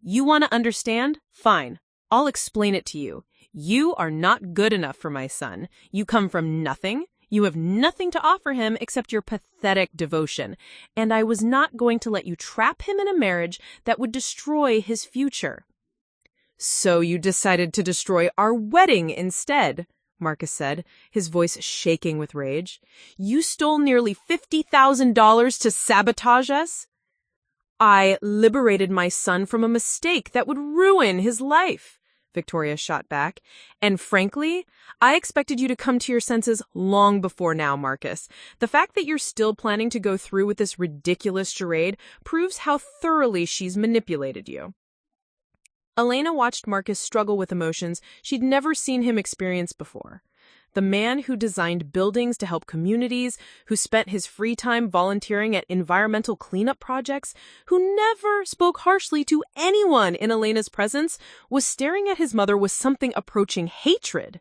A: "You want to understand? Fine. I'll explain it to you. You are not good enough for my son. You come from nothing. You have nothing to offer him except your pathetic devotion. And I was not going to let you trap him in a marriage that would destroy his future." "So you decided to destroy our wedding instead," Marcus said, his voice shaking with rage. "You stole nearly $50,000 to sabotage us?" "I liberated my son from a mistake that would ruin his life," Victoria shot back. "And frankly, I expected you to come to your senses long before now, Marcus. The fact that you're still planning to go through with this ridiculous charade proves how thoroughly she's manipulated you." Elena watched Marcus struggle with emotions she'd never seen him experience before. The man who designed buildings to help communities, who spent his free time volunteering at environmental cleanup projects, who never spoke harshly to anyone in Elena's presence, was staring at his mother with something approaching hatred.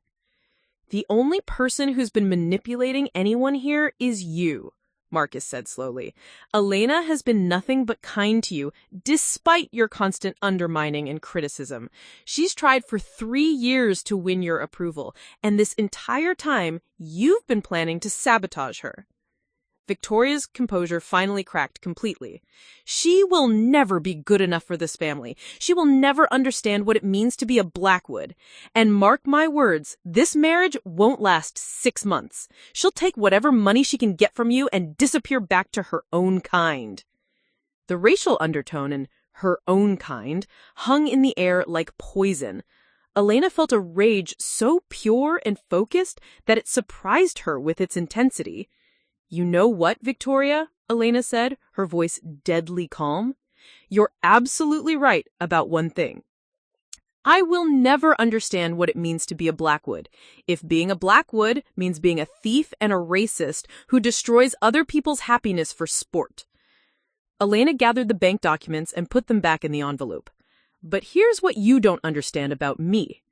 A: "The only person who's been manipulating anyone here is you," Marcus said slowly. "Elena has been nothing but kind to you, despite your constant undermining and criticism. She's tried for 3 years to win your approval, and this entire time, you've been planning to sabotage her." Victoria's composure finally cracked completely. "She will never be good enough for this family. She will never understand what it means to be a Blackwood. And mark my words, this marriage won't last 6 months. She'll take whatever money she can get from you and disappear back to her own kind." The racial undertone in "her own kind" hung in the air like poison. Elena felt a rage so pure and focused that it surprised her with its intensity. "You know what, Victoria?" Elena said, her voice deadly calm. "You're absolutely right about one thing. I will never understand what it means to be a Blackwood. If being a Blackwood means being a thief and a racist who destroys other people's happiness for sport." Elena gathered the bank documents and put them back in the envelope. "But here's what you don't understand about me.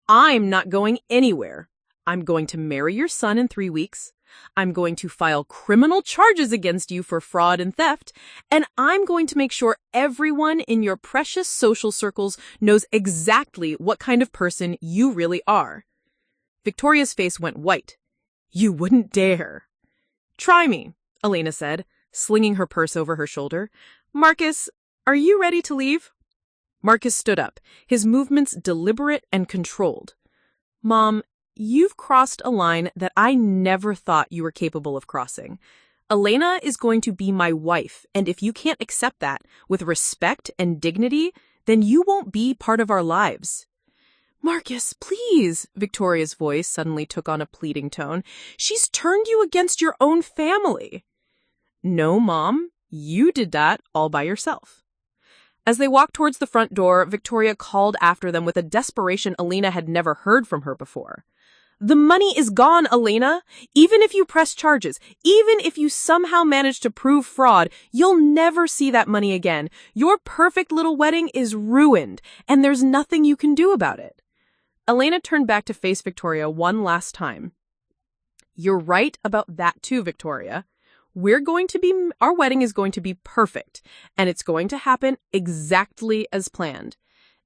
A: I'm not going anywhere.
C: I'm going to marry your son in 3 weeks. I'm going to file criminal charges against you for fraud and theft, and I'm going to make sure everyone in your precious social circles knows exactly what kind of person you really are. Victoria's face went white. You wouldn't dare. Try me, Elena said, slinging her purse over her shoulder. Marcus, are you ready to leave? Marcus stood up, his movements deliberate and controlled. Mom, you've crossed a line that I never thought you were capable of crossing. Elena is going to be my wife, and if you can't accept that with respect and dignity, then you won't be part of our lives. Marcus, please, Victoria's voice suddenly took on a pleading tone. She's turned you against your own family. No, Mom, you did that all by yourself. As they walked towards the front door, Victoria called after them with a desperation Elena had never heard from her before. The money is gone, Elena. Even if you press charges, even if you somehow manage to prove fraud, you'll never see that money again. Your perfect little wedding is ruined, and there's nothing you can do about it. Elena turned back to face Victoria one last time. You're right about that too, Victoria. Our wedding is going to be perfect, and it's going to happen exactly as planned.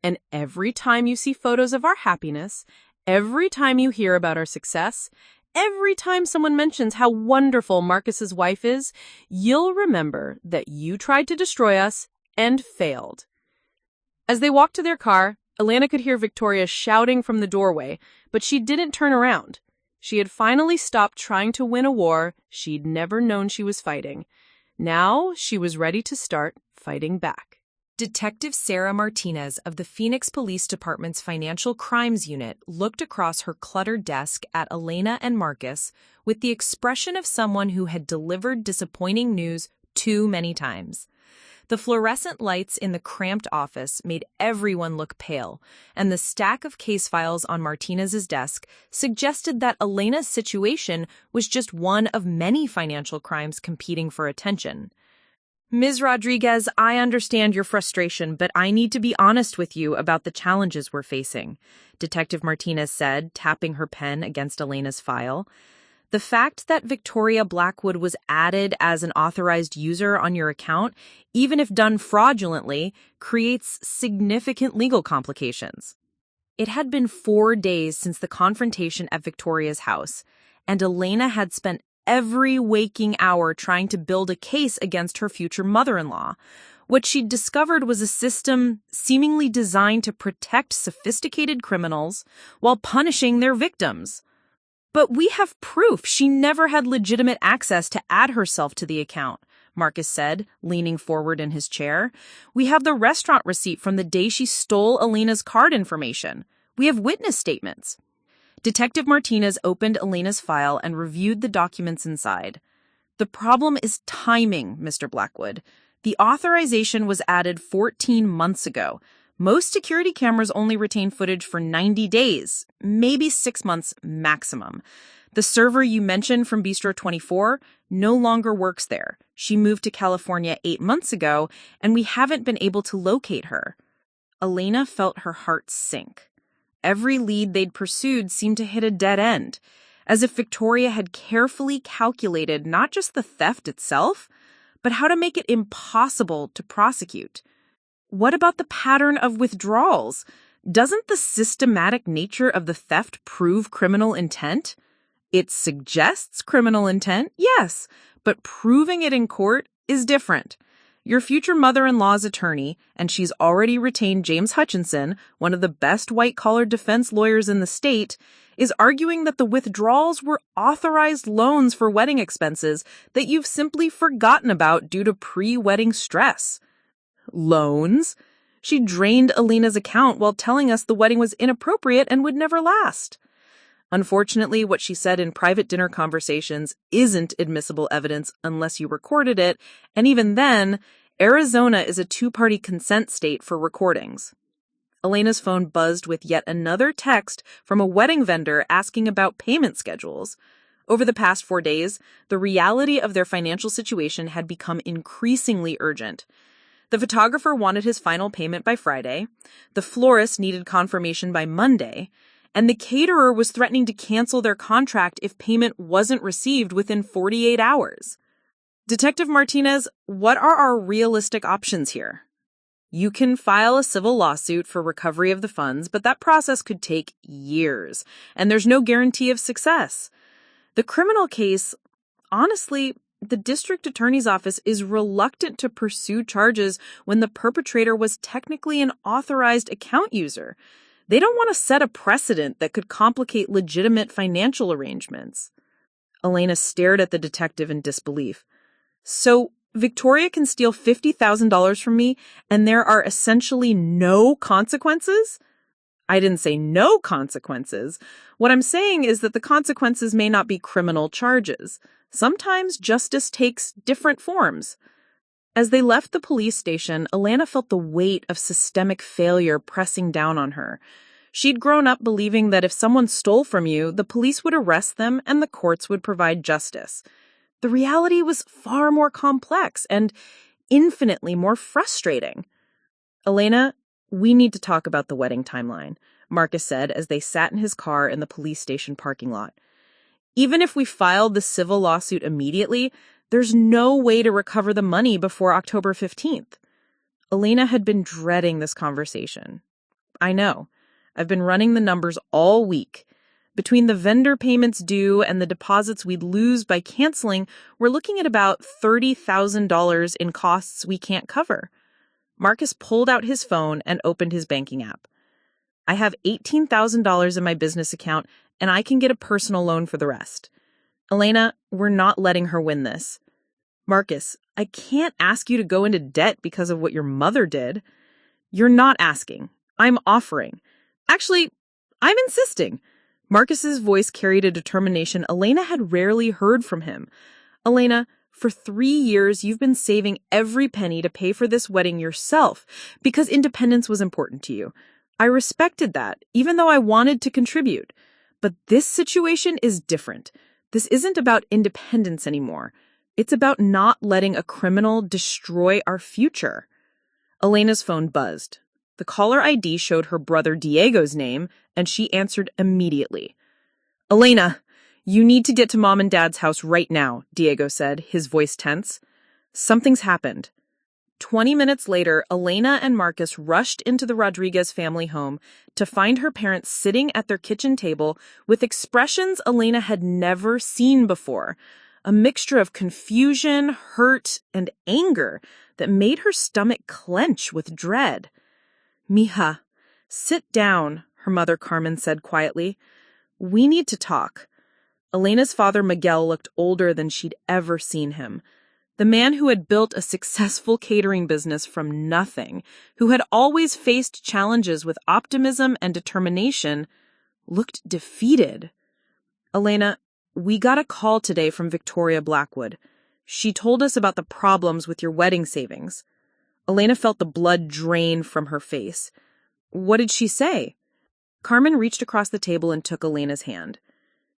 C: And every time you see photos of our happiness, every time you hear about our success, every time someone mentions how wonderful Marcus's wife is, you'll remember that you tried to destroy us and failed. As they walked to their car, Elena could hear Victoria shouting from the doorway, but she didn't turn around. She had finally stopped trying to win a war she'd never known she was fighting. Now she was ready to start fighting back.
A: Detective Sarah Martinez of the Phoenix Police Department's Financial Crimes Unit looked across her cluttered desk at Elena and Marcus with the expression of someone who had delivered disappointing news too many times. The fluorescent lights in the cramped office made everyone look pale, and the stack of case files on Martinez's desk suggested that Elena's situation was just one of many financial crimes competing for attention. Ms. Rodriguez, I understand your frustration, but I need to be honest with you about the challenges we're facing, Detective Martinez said, tapping her pen against Elena's file. The fact that Victoria Blackwood was added as an authorized user on your account, even if done fraudulently, creates significant legal complications. It had been 4 days since the confrontation at Victoria's house, and Elena had spent every waking hour trying to build a case against her future mother-in-law. What she'd discovered was a system seemingly designed to protect sophisticated criminals while punishing their victims. But we have proof she never had legitimate access to add herself to the account, Marcus said, leaning forward in his chair. We have the restaurant receipt from the day she stole Elena's card information. We have witness statements. Detective Martinez opened Elena's file and reviewed the documents inside. The problem is timing, Mr. Blackwood. The authorization was added 14 months ago. Most security cameras only retain footage for 90 days, maybe 6 months maximum. The server you mentioned from Bistro 24 no longer works there. She moved to California 8 months ago, and we haven't been able to locate her. Elena felt her heart sink. Every lead they'd pursued seemed to hit a dead end, as if Victoria had carefully calculated not just the theft itself, but how to make it impossible to prosecute. What about the pattern of withdrawals? Doesn't the systematic nature of the theft prove criminal intent? It suggests criminal intent, yes, but proving it in court is different. Your future mother-in-law's attorney, and she's already retained James Hutchinson, one of the best white-collar defense lawyers in the state, is arguing that the withdrawals were authorized loans for wedding expenses that you've simply forgotten about due to pre-wedding stress. Loans? She drained Elena's account while telling us the wedding was inappropriate and would never last. Unfortunately, what she said in private dinner conversations isn't admissible evidence unless you recorded it, and even then, Arizona is a two-party consent state for recordings. Elena's phone buzzed with yet another text from a wedding vendor asking about payment schedules. Over the past 4 days, the reality of their financial situation had become increasingly urgent. The photographer wanted his final payment by Friday, the florist needed confirmation by Monday,
E: and the caterer was threatening to cancel their contract if payment wasn't received within 48 hours. Detective Martinez, what are our realistic options here? You can file a civil lawsuit for recovery of the funds, but that process could take years, and there's no guarantee of success. The criminal case, honestly, the district attorney's office is reluctant to pursue charges when the perpetrator was technically an authorized account user. They don't want to set a precedent that could complicate legitimate financial arrangements. Elena stared at the detective in disbelief. So, Victoria can steal $50,000 from me, and there are essentially no consequences? I didn't say no consequences. What I'm saying is that the consequences may not be criminal charges. Sometimes justice takes different forms. As they left the police station, Elena felt the weight of systemic failure pressing down on her. She'd grown up believing that if someone stole from you, the police would arrest them and the courts would provide justice. The reality was far more complex and infinitely more frustrating. Elena, we need to talk about the wedding timeline, Marcus said as they sat in his car in the police station parking lot. Even if we filed the civil lawsuit immediately, there's no way to recover the money before October 15th. Elena had been dreading this conversation. I know. I've been running the numbers all week. Between the vendor payments due and the deposits we'd lose by canceling, we're looking at about $30,000 in costs we can't cover. Marcus pulled out his phone and opened his banking app. I have $18,000 in my business account, and I can get a personal loan for the rest. Elena, we're not letting her win this. Marcus, I can't ask you to go into debt because of what your mother did. You're not asking. I'm offering. Actually, I'm insisting. Marcus's voice carried a determination Elena had rarely heard from him. Elena, for 3 years, you've been saving every penny to pay for this wedding yourself because independence was important to you. I respected that, even though I wanted to contribute. But this situation is different. This isn't about independence anymore. It's about not letting a criminal destroy our future. Elena's phone buzzed. The caller ID showed her brother Diego's name, and she answered immediately. Elena, you need to get to Mom and Dad's house right now, Diego said, his voice tense. Something's happened. 20 minutes later, Elena and Marcus rushed into the Rodriguez family home to find her parents sitting at their kitchen table with expressions Elena had never seen before, a mixture of confusion, hurt, and anger that made her stomach clench with dread. Mija, sit down, her mother Carmen said quietly. We need to talk. Elena's father Miguel looked older than she'd ever seen him. The man who had built a successful catering business from nothing, who had always faced challenges with optimism and determination, looked defeated. Elena, we got a call today from Victoria Blackwood. She told us about the problems with your wedding savings. Elena felt the blood drain from her face. What did she say? Carmen reached across the table and took Elena's hand.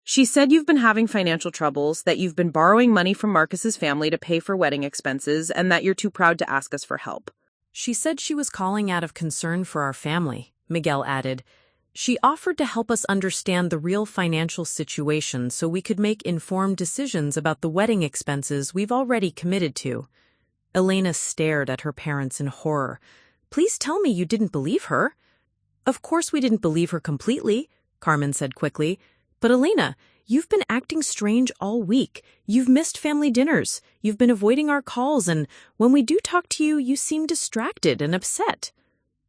E: She said you've been having financial troubles, that you've been borrowing money from Marcus's family to pay for wedding expenses, and that you're too proud to ask us for help.
C: She said she was calling out of concern for our family, Miguel added. She offered to help us understand the real financial situation so we could make informed decisions about the wedding expenses we've already committed to. Elena stared at her parents in horror. Please tell me you didn't believe her. Of course we didn't believe her completely, Carmen said quickly. But Elena, you've been acting strange all week. You've missed family dinners. You've been avoiding our calls, and when we do talk to you, you seem distracted and upset.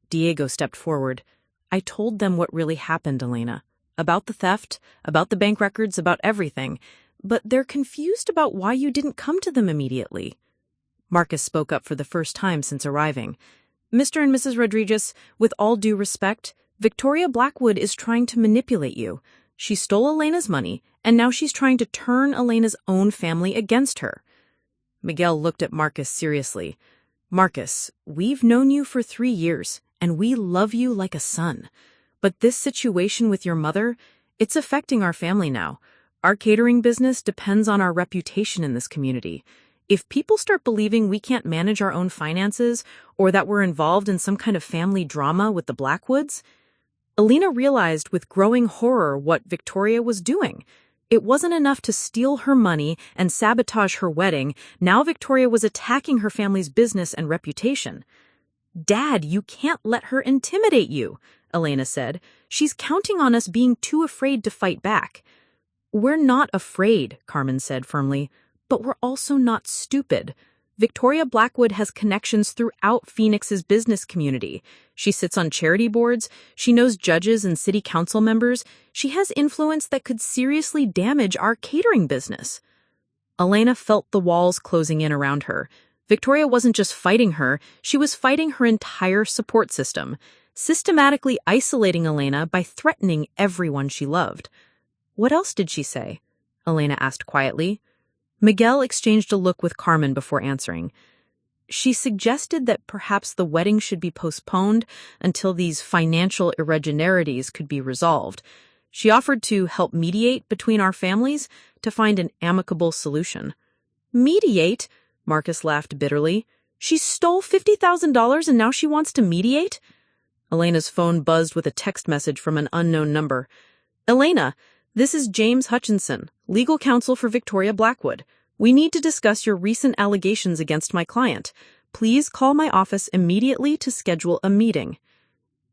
C: Diego stepped forward. I told them what really happened, Elena. About the theft, about the bank records, about everything. But they're confused about why you didn't come to them immediately. Marcus spoke up for the first time since arriving. Mr. and Mrs. Rodriguez, with all due respect, Victoria Blackwood is trying to manipulate you. She stole Elena's money, and now she's trying to turn Elena's own family against her. Miguel looked at Marcus seriously. Marcus, we've known you for 3 years, and we love you like a son. But this situation with your mother, it's affecting our family now. Our catering business depends on our reputation in this community. If people start believing we can't manage our own finances, or that we're involved in some kind of family drama with the Blackwoods,
E: Elena realized with growing horror what Victoria was doing. It wasn't enough to steal her money and sabotage her wedding. Now Victoria was attacking her family's business and reputation. "Dad, you can't let her intimidate you," Elena said. "She's counting on us being too afraid to fight back." "We're not afraid," Carmen said firmly, "but we're also not stupid." Victoria Blackwood has connections throughout Phoenix's business community. She sits on charity boards, she knows judges and city council members, she has influence that could seriously damage our catering business. Elena felt the walls closing in around her. Victoria wasn't just fighting her, she was fighting her entire support system, systematically isolating Elena by threatening everyone she loved. "What else did she say?" Elena asked quietly. Miguel exchanged a look with Carmen before answering. "She suggested that perhaps the wedding should be postponed until these financial irregularities could be resolved. She offered to help mediate between our families to find an amicable solution." "Mediate?" Marcus laughed bitterly. "She stole $50,000 and now she wants to mediate?" Elena's phone buzzed with a text message from an unknown number. "Elena, this is James Hutchinson, legal counsel for Victoria Blackwood. We need to discuss your recent allegations against my client. Please call my office immediately to schedule a meeting."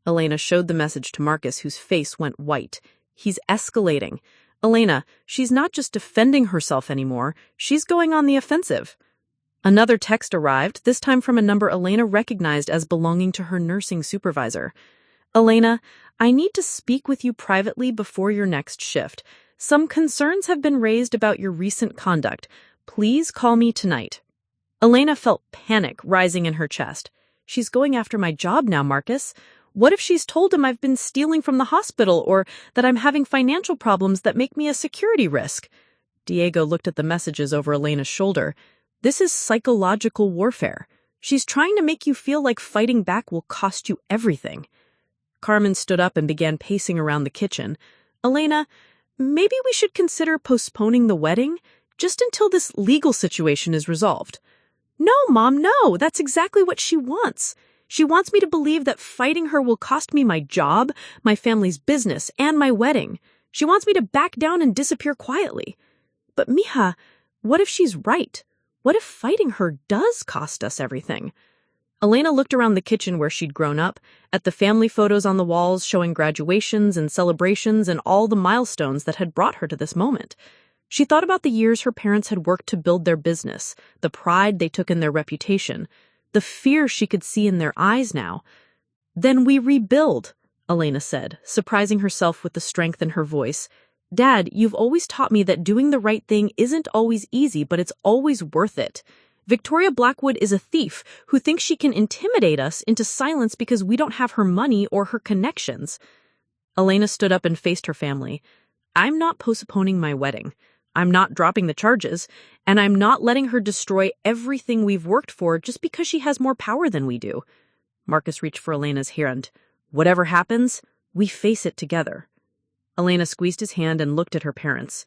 E: Elena showed the message to Marcus, whose face went white. "He's escalating. Elena, she's not just defending herself anymore, she's going on the offensive." Another text arrived, this time from a number Elena recognized as belonging to her nursing supervisor. "Elena, I need to speak with you privately before your next shift. Some concerns have been raised about your recent conduct. Please call me tonight." Elena felt panic rising in her chest. "She's going after my job now, Marcus. What if she's told him I've been stealing from the hospital or that I'm having financial problems that make me a security risk?" Diego looked at the messages over Elena's shoulder. "This is psychological warfare. She's trying to make you feel like fighting back will cost you everything." Carmen stood up and began pacing around the kitchen. "Elena, maybe we should consider postponing the wedding just until this legal situation is resolved." "No, Mom, no, that's exactly what she wants. She wants me to believe that fighting her will cost me my job, my family's business, and my wedding. She wants me to back down and disappear quietly. But mija, what if she's right? What if fighting her does cost us everything?" Elena looked around the kitchen where she'd grown up, at the family photos on the walls showing graduations and celebrations and all the milestones that had brought her to this moment. She thought about the years her parents had worked to build their business, the pride they took in their reputation, the fear she could see in their eyes now. "Then we rebuild," Elena said, surprising herself with the strength in her voice. "Dad, you've always taught me that doing the right thing isn't always easy, but it's always worth it. Victoria Blackwood is a thief who thinks she can intimidate us into silence because we don't have her money or her connections." Elena stood up and faced her family. "I'm not postponing my wedding. I'm not dropping the charges, and I'm not letting her destroy everything we've worked for just because she has more power than we do." Marcus reached for Elena's hand. "Whatever happens, we face it together." Elena squeezed his hand and looked at her parents.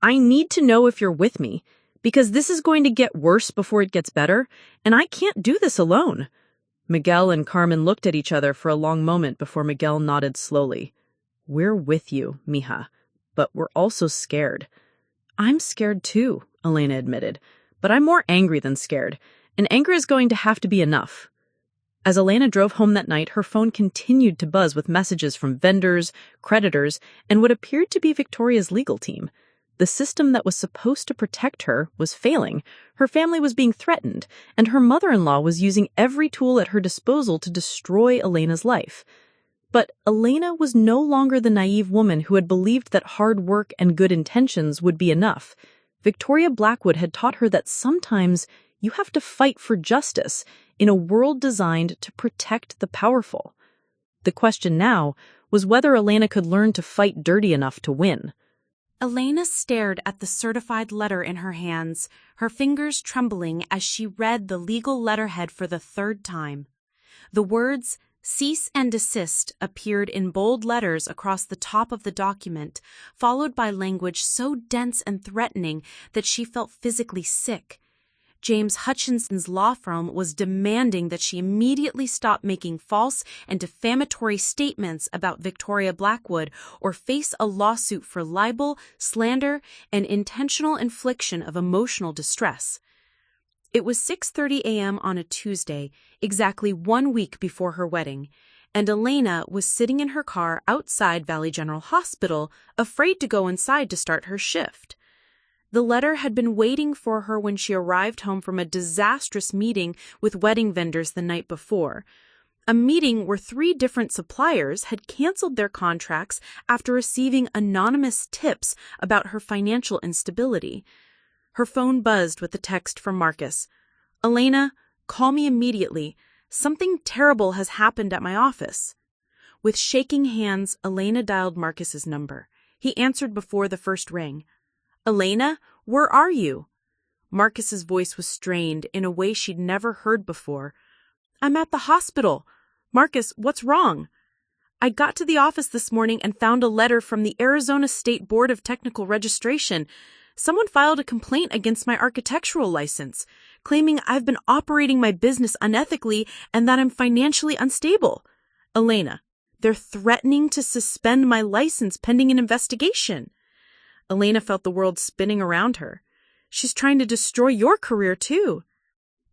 E: "I need to know if you're with me, because this is going to get worse before it gets better, and I can't do this alone." Miguel and Carmen looked at each other for a long moment before Miguel nodded slowly. "We're with you, mija, but we're also scared." "I'm scared too," Elena admitted, "but I'm more angry than scared, and anger is going to have to be enough." As Elena drove home that night, her phone continued to buzz with messages from vendors, creditors, and what appeared to be Victoria's legal team. The system that was supposed to protect her was failing, her family was being threatened, and her mother-in-law was using every tool at her disposal to destroy Elena's life. But Elena was no longer the naive woman who had believed that hard work and good intentions would be enough. Victoria Blackwood had taught her that sometimes you have to fight for justice in a world designed to protect the powerful. The question now was whether Elena could learn to fight dirty enough to win.
A: Elena stared at the certified letter in her hands, her fingers trembling as she read the legal letterhead for the third time. The words "Cease and Desist" appeared in bold letters across the top of the document, followed by language so dense and threatening that she felt physically sick.
E: James Hutchinson's law firm was demanding that she immediately stop making false and defamatory statements about Victoria Blackwood or face a lawsuit for libel, slander, and intentional infliction of emotional distress. It was 6:30 a.m. on a Tuesday, exactly 1 week before her wedding, and Elena was sitting in her car outside Valley General Hospital, afraid to go inside to start her shift. The letter had been waiting for her when she arrived home from a disastrous meeting with wedding vendors the night before, a meeting where 3 different suppliers had canceled their contracts after receiving anonymous tips about her financial instability. Her phone buzzed with a text from Marcus. "Elena, call me immediately. Something terrible has happened at my office." With shaking hands, Elena dialed Marcus's number. He answered before the first ring. "Elena, where are you?" Marcus's voice was strained in a way she'd never heard before. "I'm at the hospital. Marcus, what's wrong?" "I got to the office this morning and found a letter from the Arizona State Board of Technical Registration. Someone filed a complaint against my architectural license, claiming I've been operating my business unethically and that I'm financially unstable. Elena, they're threatening to suspend my license pending an investigation." Elena felt the world spinning around her. "She's trying to destroy your career, too."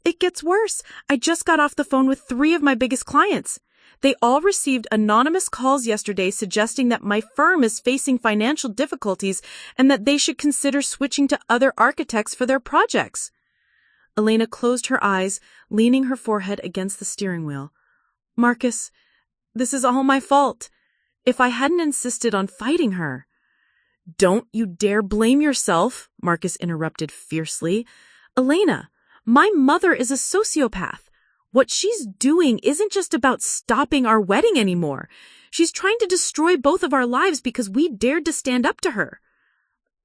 E: "It gets worse. I just got off the phone with 3 of my biggest clients. They all received anonymous calls yesterday suggesting that my firm is facing financial difficulties and that they should consider switching to other architects for their projects." Elena closed her eyes, leaning her forehead against the steering wheel. "Marcus, this is all my fault. If I hadn't insisted on fighting her—" "Don't you dare blame yourself," Marcus interrupted fiercely. "Elena, my mother is a sociopath. What she's doing isn't just about stopping our wedding anymore. She's trying to destroy both of our lives because we dared to stand up to her."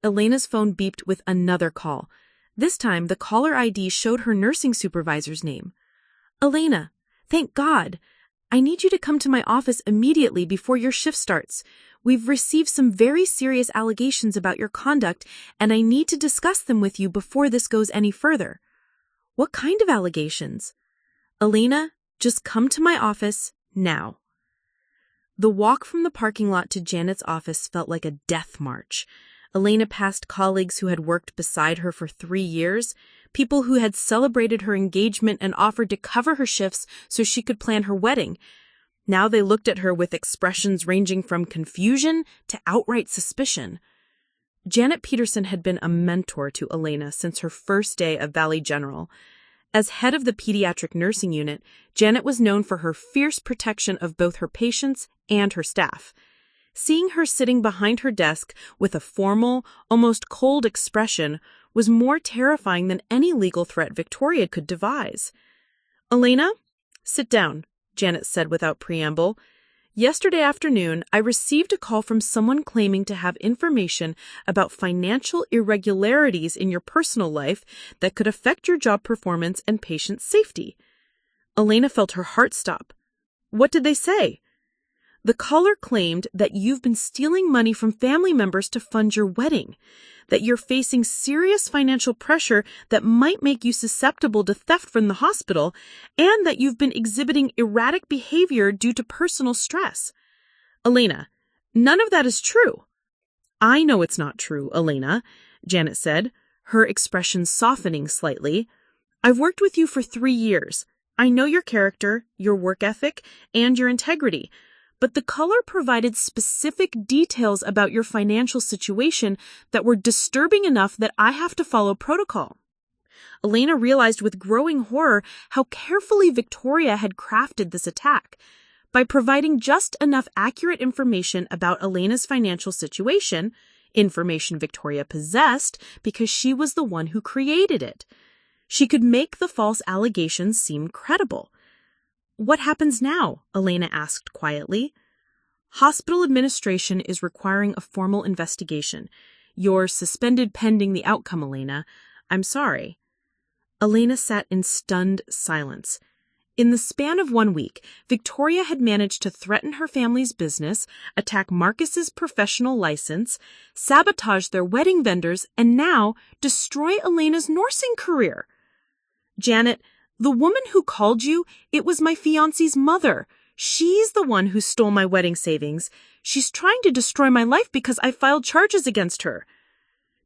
E: Elena's phone beeped with another call. This time, the caller ID showed her nursing supervisor's name. "Elena, thank God. I need you to come to my office immediately before your shift starts. We've received some very serious allegations about your conduct, and I need to discuss them with you before this goes any further." "What kind of allegations?" "Elena, just come to my office now." The walk from the parking lot to Janet's office felt like a death march. Elena passed colleagues who had worked beside her for 3 years, people who had celebrated her engagement and offered to cover her shifts so she could plan her wedding. Now they looked at her with expressions ranging from confusion to outright suspicion. Janet Peterson had been a mentor to Elena since her first day of Valley General. As head of the pediatric nursing unit, Janet was known for her fierce protection of both her patients and her staff. Seeing her sitting behind her desk with a formal, almost cold expression was more terrifying than any legal threat Victoria could devise. "Elena, sit down," Janet said without preamble. "Yesterday afternoon, I received a call from someone claiming to have information about financial irregularities in your personal life that could affect your job performance and patient safety." Elena felt her heart stop. "What did they say?" "The caller claimed that you've been stealing money from family members to fund your wedding, that you're facing serious financial pressure that might make you susceptible to theft from the hospital, and that you've been exhibiting erratic behavior due to personal stress." "Elena, none of that is true." "I know it's not true, Elena," Janet said, her expression softening slightly. "I've worked with you for 3 years. I know your character, your work ethic, and your integrity. But the caller provided specific details about your financial situation that were disturbing enough that I have to follow protocol." Elena realized with growing horror how carefully Victoria had crafted this attack. By providing just enough accurate information about Elena's financial situation, information Victoria possessed because she was the one who created it, she could make the false allegations seem credible. "What happens now?" Elena asked quietly. "Hospital administration is requiring a formal investigation. You're suspended pending the outcome, Elena. I'm sorry." Elena sat in stunned silence. In the span of 1 week, Victoria had managed to threaten her family's business, attack Marcus's professional license, sabotage their wedding vendors, and now destroy Elena's nursing career. Janet, the woman who called you, it was my fiancé's mother. She's the one who stole my wedding savings. She's trying to destroy my life because I filed charges against her.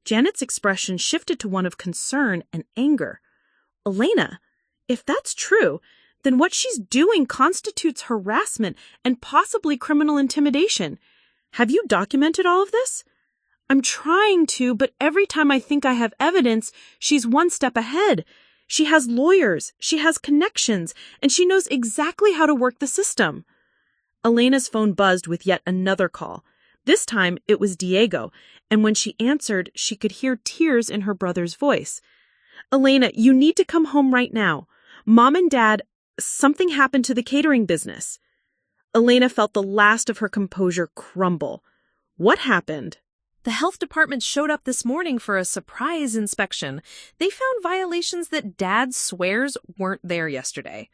E: Janet's expression shifted to one of concern and anger. Elena, if that's true, then what she's doing constitutes harassment and possibly criminal intimidation. Have you documented all of this? I'm trying to, but every time I think I have evidence, she's one step ahead. She has lawyers, she has connections, and she knows exactly how to work the system. Elena's phone buzzed with yet another call. This time, it was Diego, and when she answered, she could hear tears in her brother's voice. Elena, you need to come home right now. Mom and Dad, something happened to the catering business. Elena felt the last of her composure crumble. What happened?
C: The health department showed up this morning for a surprise inspection. They found violations that Dad swears weren't there yesterday.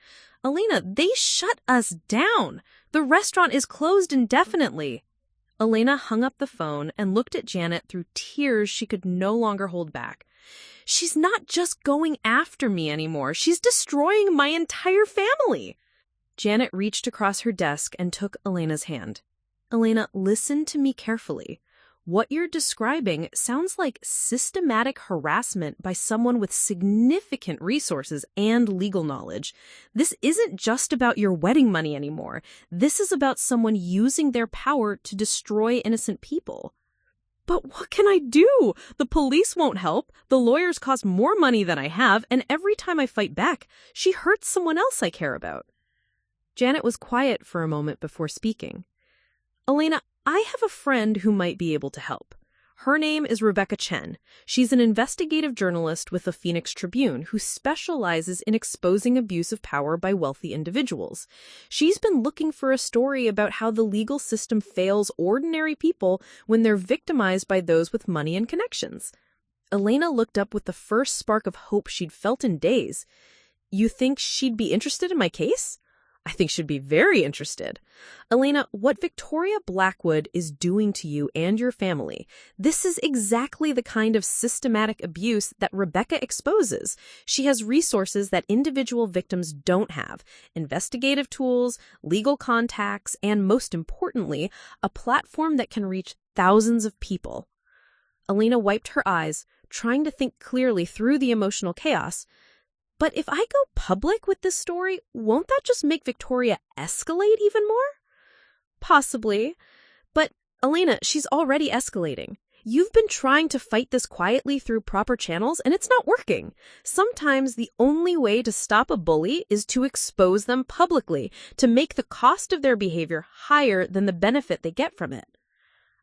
C: Elena, they shut us down. The restaurant is closed indefinitely. Elena hung up the phone and looked at Janet through tears she could no longer hold back. She's not just going after me anymore. She's destroying my entire family. Janet reached across her desk and took Elena's hand. Elena, listen to me carefully. What you're describing sounds like systematic harassment by someone with significant resources and legal knowledge. This isn't just about your wedding money anymore. This is about someone using their power to destroy innocent people. But what can I do? The police won't help. The lawyers cost more money than I have, and every time I fight back, she hurts someone else I care about. Janet was quiet for a moment before speaking. Elena, I have a friend who might be able to help. Her name is Rebecca Chen. She's an investigative journalist with the Phoenix Tribune who specializes in exposing abuse of power by wealthy individuals. She's been looking for a story about how the legal system fails ordinary people when they're victimized by those with money and connections. Elena looked up with the first spark of hope she'd felt in days. You think she'd be interested in my case? I think she'd be very interested. Elena, what Victoria Blackwood is doing to you and your family, this is exactly the kind of systematic abuse that Rebecca exposes. She has resources that individual victims don't have, investigative tools, legal contacts, and most importantly, a platform that can reach thousands of people. Elena wiped her eyes, trying to think clearly through the emotional chaos. But if I go public with this story, won't that just make Victoria escalate even more? Possibly. But, Elena, she's already escalating. You've been trying to fight this quietly through proper channels, and it's not working. Sometimes the only way to stop a bully is to expose them publicly, to make the cost of their behavior higher than the benefit they get from it.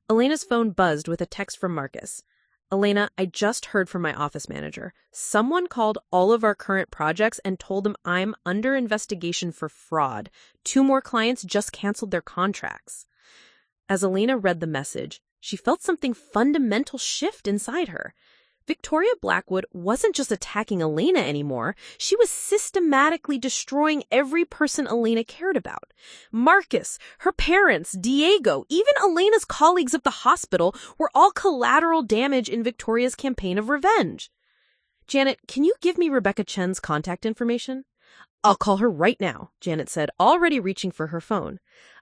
C: Elena's phone buzzed with a text from Marcus. Elena, I just heard from my office manager. Someone called all of our current projects and told them I'm under investigation for fraud. 2 more clients just canceled their contracts. As Elena read the message, she felt something fundamental shift inside her. Victoria Blackwood wasn't just attacking Elena anymore. She was systematically destroying every person Elena cared about. Marcus, her parents, Diego, even Elena's colleagues at the hospital were all collateral damage in Victoria's campaign of revenge. Janet, can you give me Rebecca Chen's contact information? I'll call her right now, Janet said, already reaching for her phone.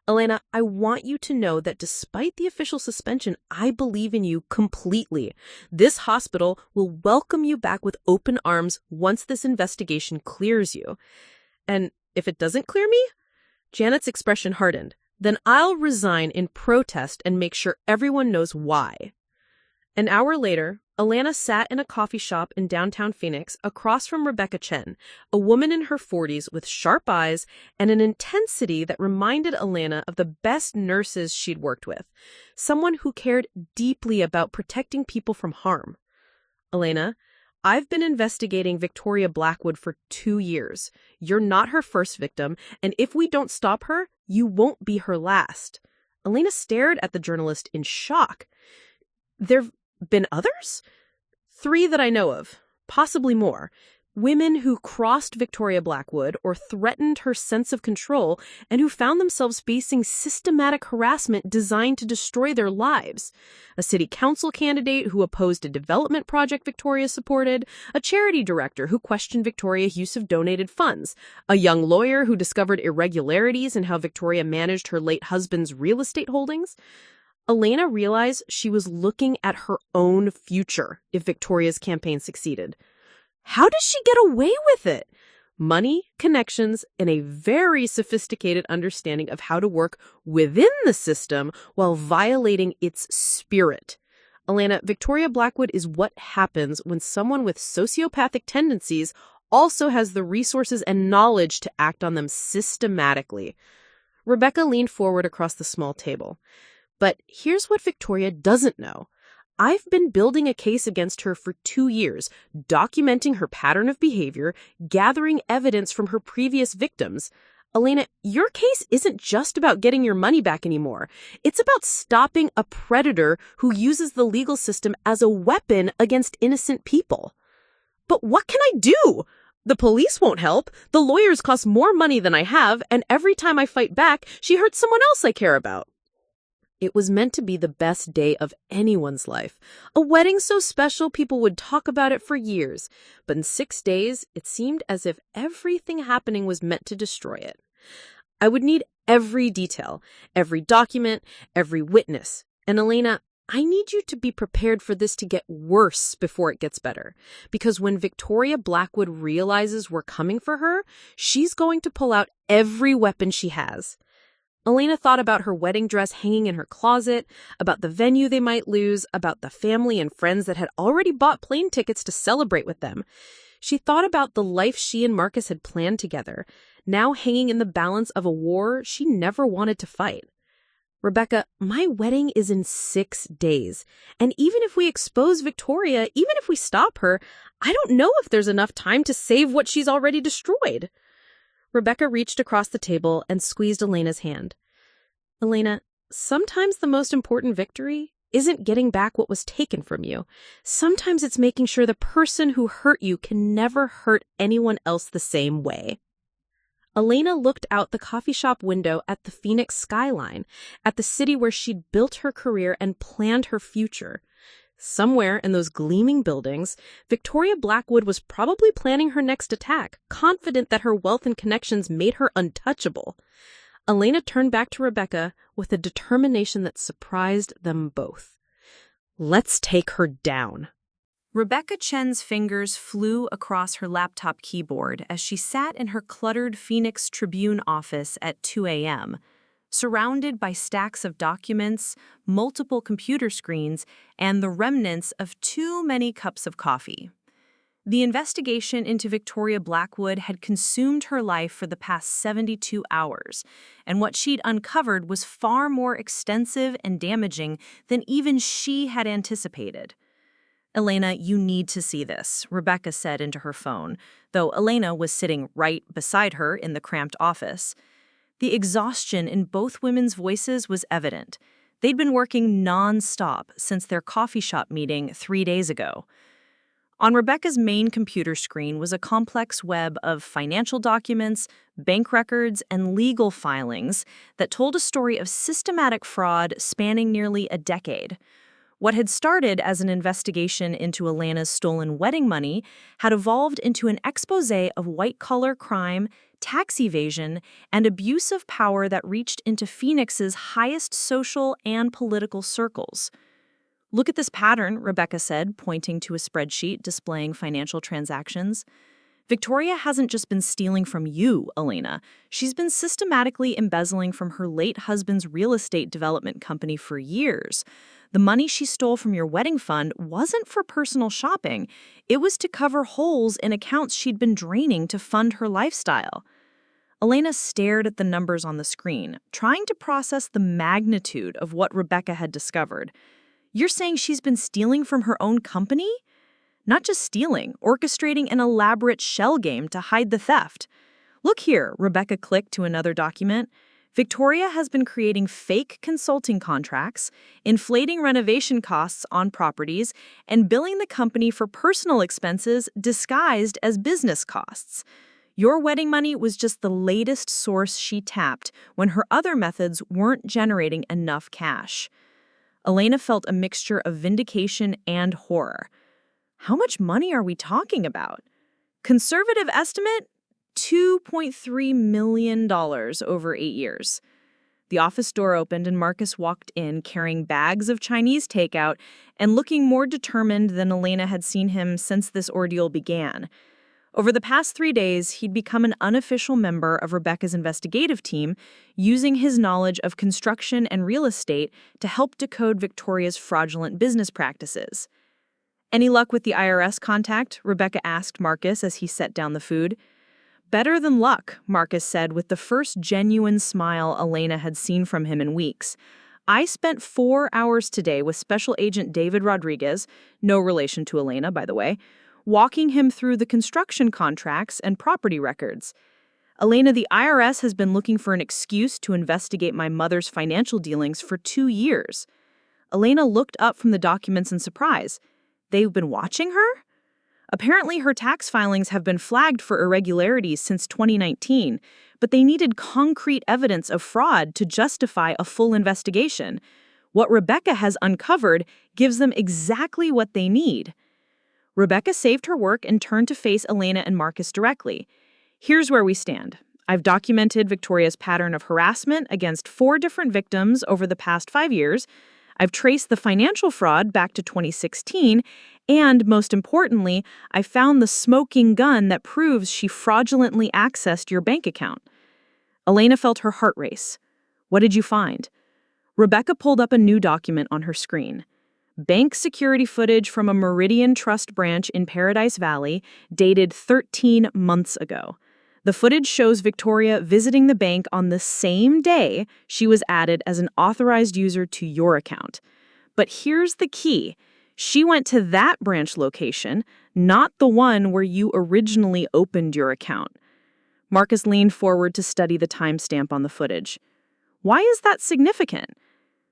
C: Elena, I want you to know that despite the official suspension, I believe in you completely. This hospital will welcome you back with open arms once this investigation clears you. And if it doesn't clear me? Janet's expression hardened. Then I'll resign in protest and make sure everyone knows why. An hour later, Elena sat in a coffee shop in downtown Phoenix across from Rebecca Chen, a woman in her 40s with sharp eyes and an intensity that reminded Elena of the best nurses she'd worked with, someone who cared deeply about protecting people from harm. Elena, I've been investigating Victoria Blackwood for 2 years. You're not her first victim, and if we don't stop her, you won't be her last. Elena stared at the journalist in shock. There've been others? 3 that I know of, possibly more. Women who crossed Victoria Blackwood or threatened her sense of control and who found themselves facing systematic harassment designed to destroy their lives. A city council candidate who opposed a development project Victoria supported, a charity director who questioned Victoria's use of donated funds, a young lawyer who discovered irregularities in how Victoria managed her late husband's real estate holdings. Elena realized she was looking at her own future if Victoria's campaign succeeded. How does she get away with it? Money, connections, and a very sophisticated understanding of how to work within the system while violating its spirit. Elena, Victoria Blackwood is what happens when someone with sociopathic tendencies also has the resources and knowledge to act on them systematically. Rebecca leaned forward across the small table. But here's what Victoria doesn't know. I've been building a case against her for 2 years, documenting her pattern of behavior, gathering evidence from her previous victims. Elena, your case isn't just about getting your money back anymore. It's about stopping a predator who uses the legal system as a weapon against innocent people. But what can I do? The police won't help. The lawyers cost more money than I have, and every time I fight back, she hurts someone else I care about. It was meant to be the best day of anyone's life. A wedding so special people would talk about it for years. But in 6 days, it seemed as if everything happening was meant to destroy it. I would need every detail, every document, every witness. And Elena, I need you to be prepared for this to get worse before it gets better. Because when Victoria Blackwood realizes we're coming for her, she's going to pull out every weapon she has. Elena thought about her wedding dress hanging in her closet, about the venue they might lose, about the family and friends that had already bought plane tickets to celebrate with them. She thought about the life she and Marcus had planned together, now hanging in the balance of a war she never wanted to fight. Rebecca, my wedding is in 6 days, and even if we expose Victoria, even if we stop her, I don't know if there's enough time to save what she's already destroyed. Rebecca reached across the table and squeezed Elena's hand. Elena, sometimes the most important victory isn't getting back what was taken from you. Sometimes it's making sure the person who hurt you can never hurt anyone else the same way. Elena looked out the coffee shop window at the Phoenix skyline, at the city where she'd built her career and planned her future. Somewhere in those gleaming buildings, Victoria Blackwood was probably planning her next attack, confident that her wealth and connections made her untouchable. Elena turned back to Rebecca with a determination that surprised them both. Let's take her down.
A: Rebecca Chen's fingers flew across her laptop keyboard as she sat in her cluttered Phoenix Tribune office at 2 a.m., surrounded by stacks of documents, multiple computer screens, and the remnants of too many cups of coffee. The investigation into Victoria Blackwood had consumed her life for the past 72 hours, and what she'd uncovered was far more extensive and damaging than even she had anticipated. Elena, you need to see this, Rebecca said into her phone, though Elena was sitting right beside her in the cramped office. The exhaustion in both women's voices was evident. They'd been working non-stop since their coffee shop meeting 3 days ago. On Rebecca's main computer screen was a complex web of financial documents, bank records, and legal filings that told a story of systematic fraud spanning nearly a decade. What had started as an investigation into Elena's stolen wedding money had evolved into an exposé of white-collar crime, tax evasion, and abuse of power that reached into Phoenix's highest social and political circles. Look at this pattern, Rebecca said, pointing to a spreadsheet displaying financial transactions. Victoria hasn't just been stealing from you, Elena. She's been systematically embezzling from her late husband's real estate development company for years. The money she stole from your wedding fund wasn't for personal shopping. It was to cover holes in accounts she'd been draining to fund her lifestyle. Elena stared at the numbers on the screen, trying to process the magnitude of what Rebecca had discovered. You're saying she's been stealing from her own company? Not just stealing, orchestrating an elaborate shell game to hide the theft. Look here, Rebecca clicked to another document.
E: Victoria has been creating fake consulting contracts, inflating renovation costs on properties, and billing the company for personal expenses disguised as business costs. Your wedding money was just the latest source she tapped when her other methods weren't generating enough cash. Elena felt a mixture of vindication and horror. How much money are we talking about? Conservative estimate? $2.3 million over 8 years. The office door opened and Marcus walked in carrying bags of Chinese takeout and looking more determined than Elena had seen him since this ordeal began. Over the past 3 days, he'd become an unofficial member of Rebecca's investigative team, using his knowledge of construction and real estate to help decode Victoria's fraudulent business practices. "Any luck with the IRS contact?" Rebecca asked Marcus as he set down the food. "Better than luck," Marcus said with the first genuine smile Elena had seen from him in weeks. "I spent 4 hours today with Special Agent David Rodriguez, no relation to Elena, by the way, walking him through the construction contracts and property records. Elena, the IRS has been looking for an excuse to investigate my mother's financial dealings for 2 years." Elena looked up from the documents in surprise. "They've been watching her?" Apparently, her tax filings have been flagged for irregularities since 2019, but they needed concrete evidence of fraud to justify a full investigation. What Rebecca has uncovered gives them exactly what they need. Rebecca saved her work and turned to face Elena and Marcus directly. "Here's where we stand. I've documented Victoria's pattern of harassment against 4 different victims over the past 5 years. I've traced the financial fraud back to 2016, and most importantly, I found the smoking gun that proves she fraudulently accessed your bank account." Elena felt her heart race. "What did you find?" Rebecca pulled up a new document on her screen. Bank security footage from a Meridian Trust branch in Paradise Valley, dated 13 months ago. The footage shows Victoria visiting the bank on the same day she was added as an authorized user to your account. But here's the key. She went to that branch location, not the one where you originally opened your account. Marcus leaned forward to study the timestamp on the footage. "Why is that significant?"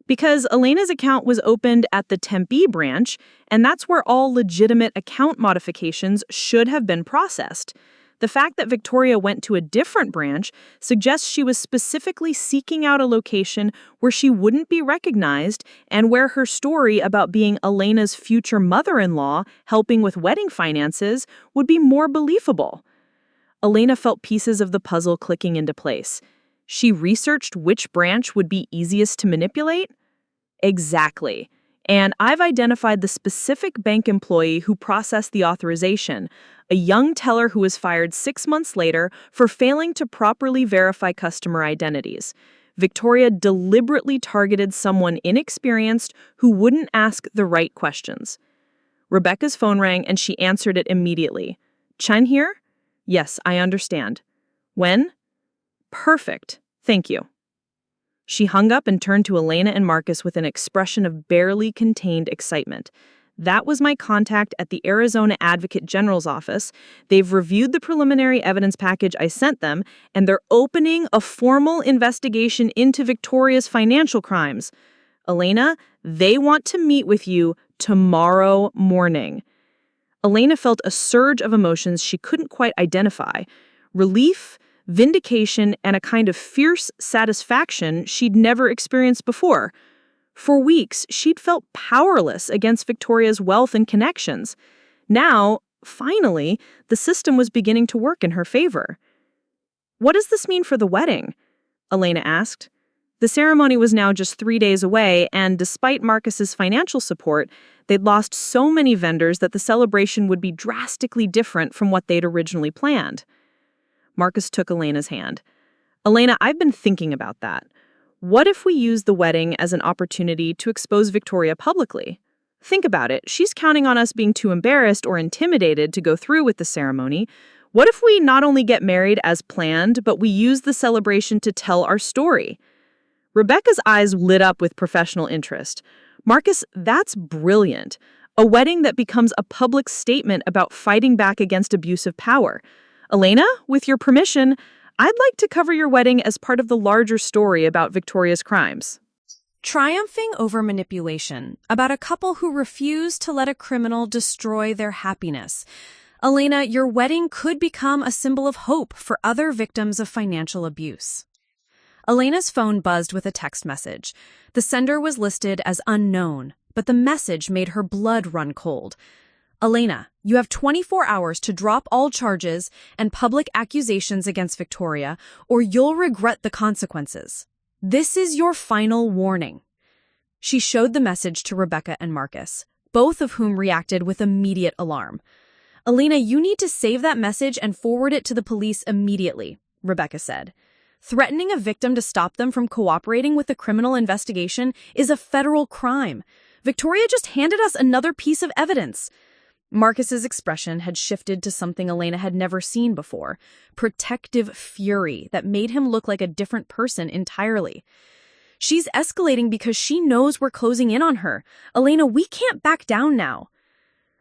E: "Because Elena's account was opened at the Tempe branch, and that's where all legitimate account modifications should have been processed. The fact that Victoria went to a different branch suggests she was specifically seeking out a location where she wouldn't be recognized and where her story about being Elena's future mother-in-law helping with wedding finances would be more believable." Elena felt pieces of the puzzle clicking into place. She researched which branch would be easiest to manipulate? Exactly. And I've identified the specific bank employee who processed the authorization, a young teller who was fired 6 months later for failing to properly verify customer identities. Victoria deliberately targeted someone inexperienced who wouldn't ask the right questions. Rebecca's phone rang and she answered it immediately. "Chen here?" "Yes, I understand." "When?" "Perfect. Thank you." She hung up and turned to Elena and Marcus with an expression of barely contained excitement. "That was my contact at the Arizona Advocate General's office. They've reviewed the preliminary evidence package I sent them, and they're opening a formal investigation into Victoria's financial crimes. Elena, they want to meet with you tomorrow morning." Elena felt a surge of emotions she couldn't quite identify. Relief, vindication, and a kind of fierce satisfaction she'd never experienced before. For weeks, she'd felt powerless against Victoria's wealth and connections. Now, finally, the system was beginning to work in her favor. "What does this mean for the wedding?" Elena asked. The ceremony was now just 3 days away, and despite Marcus's financial support, they'd lost so many vendors that the celebration would be drastically different from what they'd originally planned. Marcus took Elena's hand. "Elena, I've been thinking about that. What if we use the wedding as an opportunity to expose Victoria publicly? Think about it. She's counting on us being too embarrassed or intimidated to go through with the ceremony. What if we not only get married as planned, but we use the celebration to tell our story?" Rebecca's eyes lit up with professional interest. "Marcus, that's brilliant. A wedding that becomes a public statement about fighting back against abusive power. Elena, with your permission, I'd like to cover your wedding as part of the larger story about Victoria's crimes.
A: Triumphing over manipulation, about a couple who refuse to let a criminal destroy their happiness. Elena, your wedding could become a symbol of hope for other victims of financial abuse. Elena's phone buzzed with a text message. The sender was listed as unknown, but the message made her blood run cold. Elena, you have 24 hours to drop all charges and public accusations against Victoria, or you'll regret the consequences. This is your final warning. She showed the message to Rebecca and Marcus, both of whom reacted with immediate alarm. Elena, you need to save that message and forward it to the police immediately, Rebecca said. Threatening a victim to stop them from cooperating with a criminal investigation is a federal crime. Victoria just handed us another piece of evidence. Marcus's expression had shifted to something Elena had never seen before, protective fury that made him look like a different person entirely. She's escalating because she knows we're closing in on her. Elena, we can't back down now.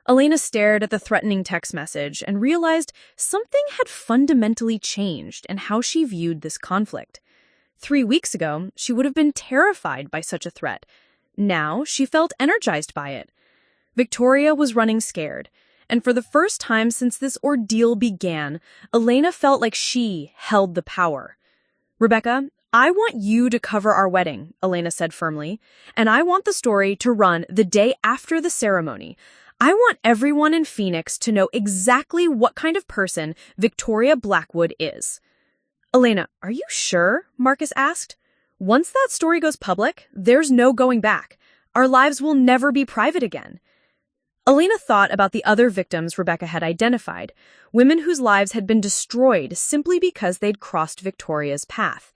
A: Elena stared at the threatening text message and realized something had fundamentally changed in how she viewed this conflict. 3 weeks ago, she would have been terrified by such a threat. Now, she felt energized by it. Victoria was running scared, and for the first time since this ordeal began, Elena felt like she held the power. Rebecca, I want you to cover our wedding, Elena said firmly, and I want the story to run the day after the ceremony. I want everyone in Phoenix to know exactly what kind of person Victoria Blackwood is. Elena, are you sure? Marcus asked. Once that story goes public, there's no going back. Our lives will never be private again. Elena thought about the other victims Rebecca had identified, women whose lives had been destroyed simply because they'd crossed Victoria's path.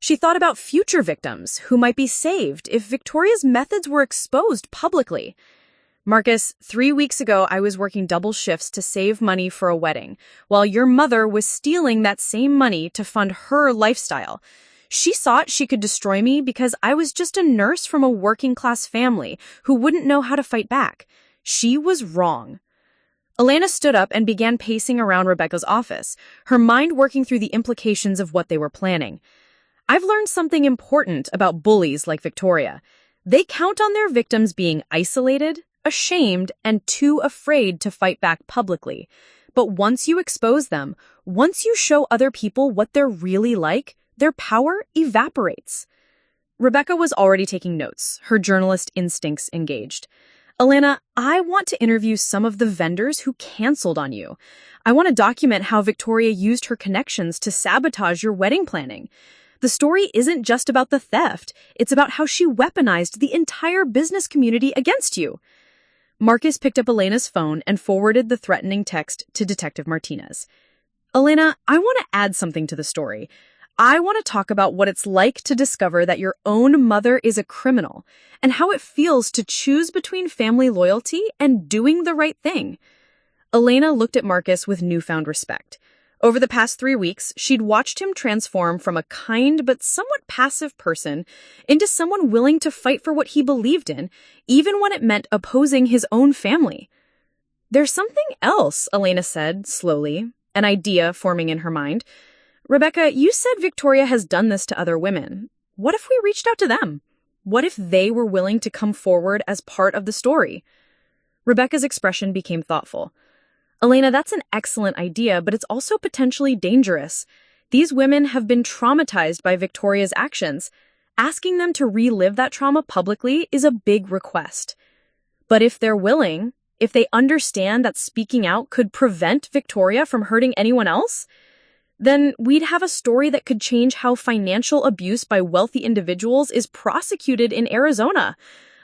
A: She thought about future victims who might be saved if Victoria's methods were exposed publicly. Marcus, 3 weeks ago I was working double shifts to save money for a wedding, while your mother was stealing that same money to fund her lifestyle. She thought she could destroy me because I was just a nurse from a working-class family who wouldn't know how to fight back. She was wrong. Elena stood up and began pacing around Rebecca's office, her mind working through the implications of what they were planning. I've learned something important about bullies like Victoria. They count on their victims being isolated, ashamed, and too afraid to fight back publicly. But once you expose them, once you show other people what they're really like, their power evaporates. Rebecca was already taking notes, her journalist instincts engaged. Elena, I want to interview some of the vendors who canceled on you. I want to document how Victoria used her connections to sabotage your wedding planning. The story isn't just about the theft. It's about how she weaponized the entire business community against you. Marcus picked up Elena's phone and forwarded the threatening text to Detective Martinez. Elena, I want to add something to the story. I want to talk about what it's like to discover that your own mother is a criminal and how it feels to choose between family loyalty and doing the right thing. Elena looked at Marcus with newfound respect. Over the past 3 weeks, she'd watched him transform from a kind but somewhat passive person into someone willing to fight for what he believed in, even when it meant opposing his own family. There's something else, Elena said, slowly, an idea forming in her mind. Rebecca, you said Victoria has done this to other women. What if we reached out to them? What if they were willing to come forward as part of the story? Rebecca's expression became thoughtful. Elena, that's an excellent idea, but it's also potentially dangerous. These women have been traumatized by Victoria's actions. Asking them to relive that trauma publicly is a big request. But if they're willing, if they understand that speaking out could prevent Victoria from hurting anyone else, then we'd have a story that could change how financial abuse by wealthy individuals is prosecuted in Arizona.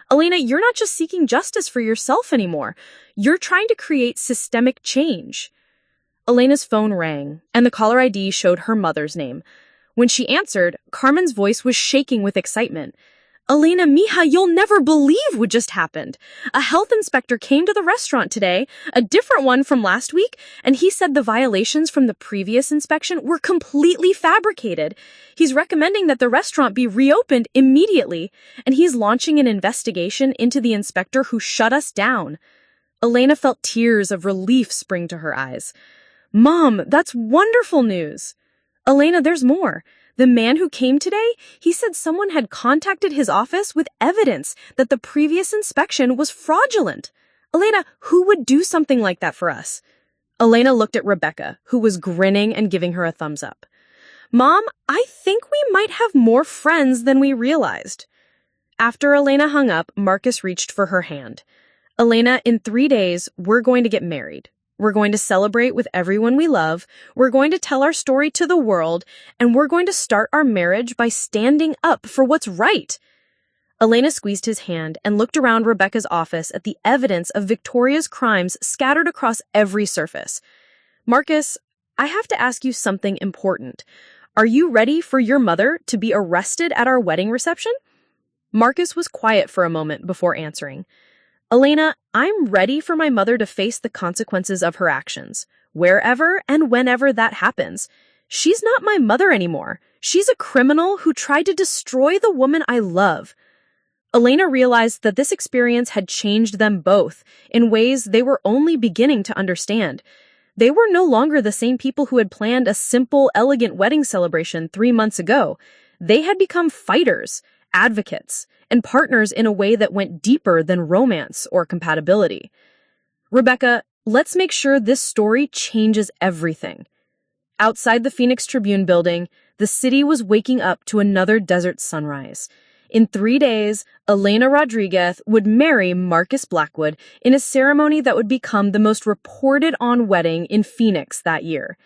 A: Elena, you're not just seeking justice for yourself anymore. You're trying to create systemic change. Elena's phone rang, and the caller ID showed her mother's name. When she answered, Carmen's voice was shaking with excitement. Elena, mija, you'll never believe what just happened. A health inspector came to the restaurant today, a different one from last week, and he said the violations from the previous inspection were completely fabricated. He's recommending that the restaurant be reopened immediately, and he's launching an investigation into the inspector who shut us down. Elena felt tears of relief spring to her eyes. Mom, that's wonderful news.
D: Elena, there's more. The man who came today, he said someone had contacted his office with evidence that the previous inspection was fraudulent. Elena, who would do something like that for us? Elena looked at Rebecca, who was grinning and giving her a thumbs up. Mom, I think we might have more friends than we realized. After Elena hung up, Marcus reached for her hand. Elena, in 3 days, we're going to get married. We're going to celebrate with everyone we love. We're going to tell our story to the world, and we're going to start our marriage by standing up for what's right. Elena squeezed his hand and looked around Rebecca's office at the evidence of Victoria's crimes scattered across every surface. Marcus, I have to ask you something important. Are you ready for your mother to be arrested at our wedding reception? Marcus was quiet for a moment before answering. Elena, I'm ready for my mother to face the consequences of her actions, wherever and whenever that happens. She's not my mother anymore. She's a criminal who tried to destroy the woman I love. Elena realized that this experience had changed them both in ways they were only beginning to understand. They were no longer the same people who had planned a simple, elegant wedding celebration 3 months ago. They had become fighters, advocates, and partners in a way that went deeper than romance or compatibility. Rebecca, let's make sure this story changes everything. Outside the Phoenix Tribune building, the city was waking up to another desert sunrise. In 3 days, Elena Rodriguez would marry Marcus Blackwood in a ceremony that would become the most reported-on wedding in Phoenix that year.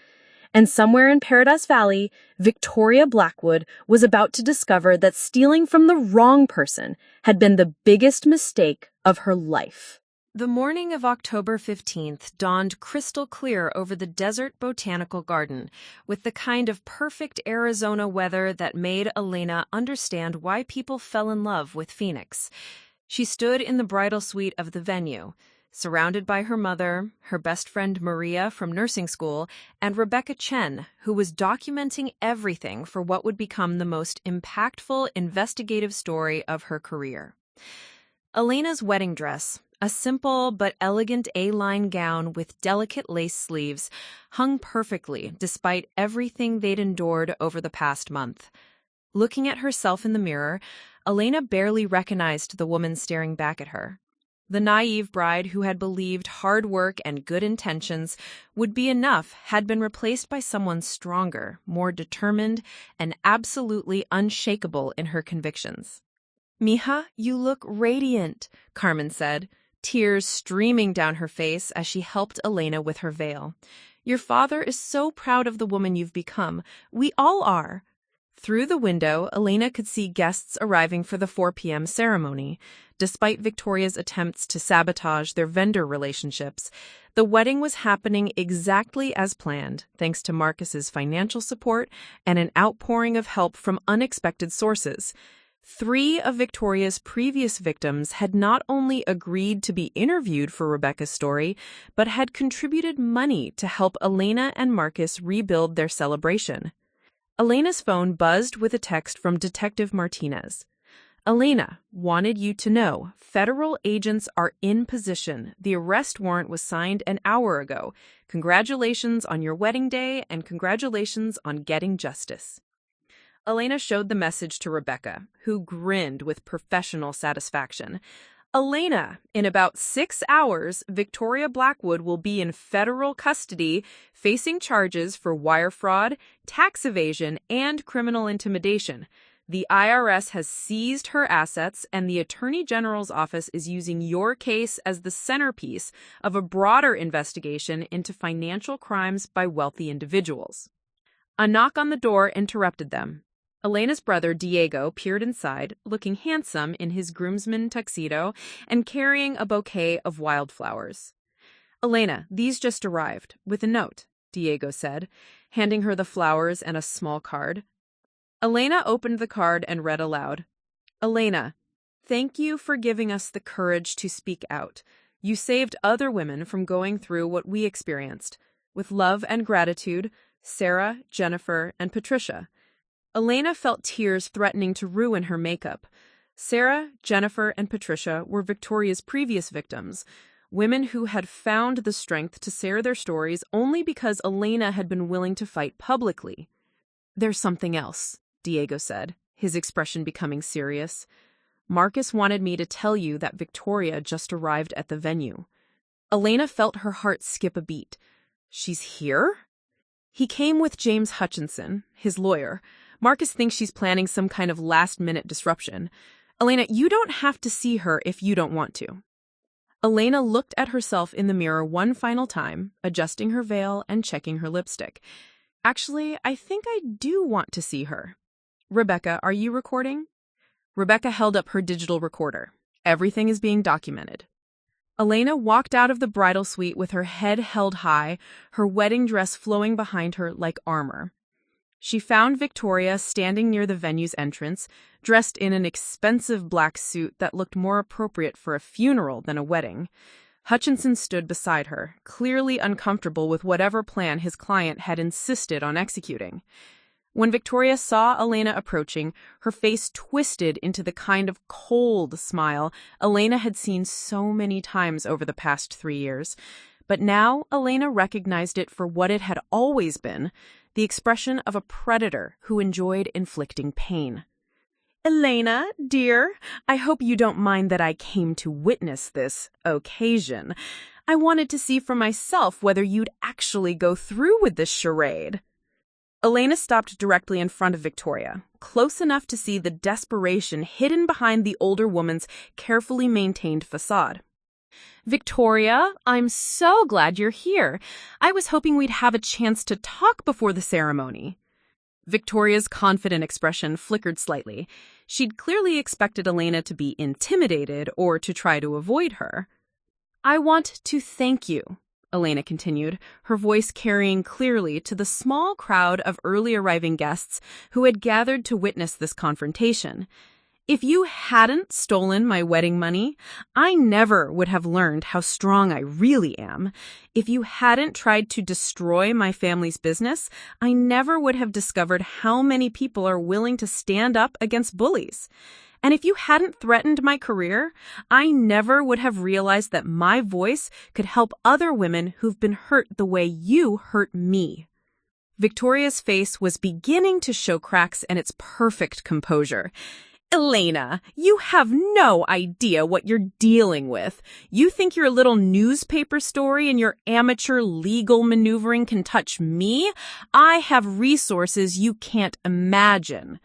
D: And somewhere in Paradise Valley, Victoria Blackwood was about to discover that stealing from the wrong person had been the biggest mistake of her life.
C: The morning of October 15th dawned crystal clear over the desert botanical garden, with the kind of perfect Arizona weather that made Elena understand why people fell in love with Phoenix. She stood in the bridal suite of the venue, surrounded by her mother, her best friend Maria from nursing school, and Rebecca Chen, who was documenting everything for what would become the most impactful investigative story of her career. Elena's wedding dress, a simple but elegant A-line gown with delicate lace sleeves, hung perfectly despite everything they'd endured over the past month. Looking at herself in the mirror, Elena barely recognized the woman staring back at her. The naive bride who had believed hard work and good intentions would be enough had been replaced by someone stronger, more determined, and absolutely unshakable in her convictions. "Mija, you look radiant," Carmen said, tears streaming down her face as she helped Elena with her veil. "Your father is so proud of the woman you've become. We all are." Through the window, Elena could see guests arriving for the 4 p.m. ceremony. Despite Victoria's attempts to sabotage their vendor relationships, the wedding was happening exactly as planned, thanks to Marcus's financial support and an outpouring of help from unexpected sources. 3 of Victoria's previous victims had not only agreed to be interviewed for Rebecca's story, but had contributed money to help Elena and Marcus rebuild their celebration. Elena's phone buzzed with a text from Detective Martinez. "Elena, wanted you to know, federal agents are in position. The arrest warrant was signed an hour ago. Congratulations on your wedding day and congratulations on getting justice." Elena showed the message to Rebecca, who grinned with professional satisfaction. "Elena, in about 6 hours, Victoria Blackwood will be in federal custody, facing charges for wire fraud, tax evasion, and criminal intimidation. The IRS has seized her assets, and the Attorney General's office is using your case as the centerpiece of a broader investigation into financial crimes by wealthy individuals." A knock on the door interrupted them. Elena's brother, Diego, peered inside, looking handsome in his groomsman tuxedo and carrying a bouquet of wildflowers. "Elena, these just arrived, with a note," Diego said, handing her the flowers and a small card. Elena opened the card and read aloud. "Elena, thank you for giving us the courage to speak out. You saved other women from going through what we experienced. With love and gratitude, Sarah, Jennifer, and Patricia." Elena felt tears threatening to ruin her makeup. Sarah, Jennifer, and Patricia were Victoria's previous victims, women who had found the strength to share their stories only because Elena had been willing to fight publicly. There's something else, Diego said, his expression becoming serious. Marcus wanted me to tell you that Victoria just arrived at the venue. Elena felt her heart skip a beat. She's here? He came with James Hutchinson, his lawyer. Marcus thinks she's planning some kind of last-minute disruption. Elena, you don't have to see her if you don't want to. Elena looked at herself in the mirror one final time, adjusting her veil and checking her lipstick. Actually, I think I do want to see her. Rebecca, are you recording? Rebecca held up her digital recorder. Everything is being documented. Elena walked out of the bridal suite with her head held high, her wedding dress flowing behind her like armor. She found Victoria standing near the venue's entrance, dressed in an expensive black suit that looked more appropriate for a funeral than a wedding. Hutchinson stood beside her, clearly uncomfortable with whatever plan his client had insisted on executing. When Victoria saw Elena approaching, her face twisted into the kind of cold smile Elena had seen so many times over the past 3 years. But now Elena recognized it for what it had always been, the expression of a predator who enjoyed inflicting pain. Elena, dear, I hope you don't mind that I came to witness this occasion. I wanted to see for myself whether you'd actually go through with this charade. Elena stopped directly in front of Victoria, close enough to see the desperation hidden behind the older woman's carefully maintained facade. Victoria, I'm so glad you're here. I was hoping we'd have a chance to talk before the ceremony. Victoria's confident expression flickered slightly. She'd clearly expected Elena to be intimidated or to try to avoid her. I want to thank you, Elena continued, her voice carrying clearly to the small crowd of early arriving guests who had gathered to witness this confrontation. If you hadn't stolen my wedding money, I never would have learned how strong I really am. If you hadn't tried to destroy my family's business, I never would have discovered how many people are willing to stand up against bullies. And if you hadn't threatened my career, I never would have realized that my voice could help other women who've been hurt the way you hurt me. Victoria's face was beginning to show cracks in its perfect composure. Elena, you have no idea what you're dealing with. You think your little newspaper story and your amateur legal maneuvering can touch me? I have resources you can't imagine.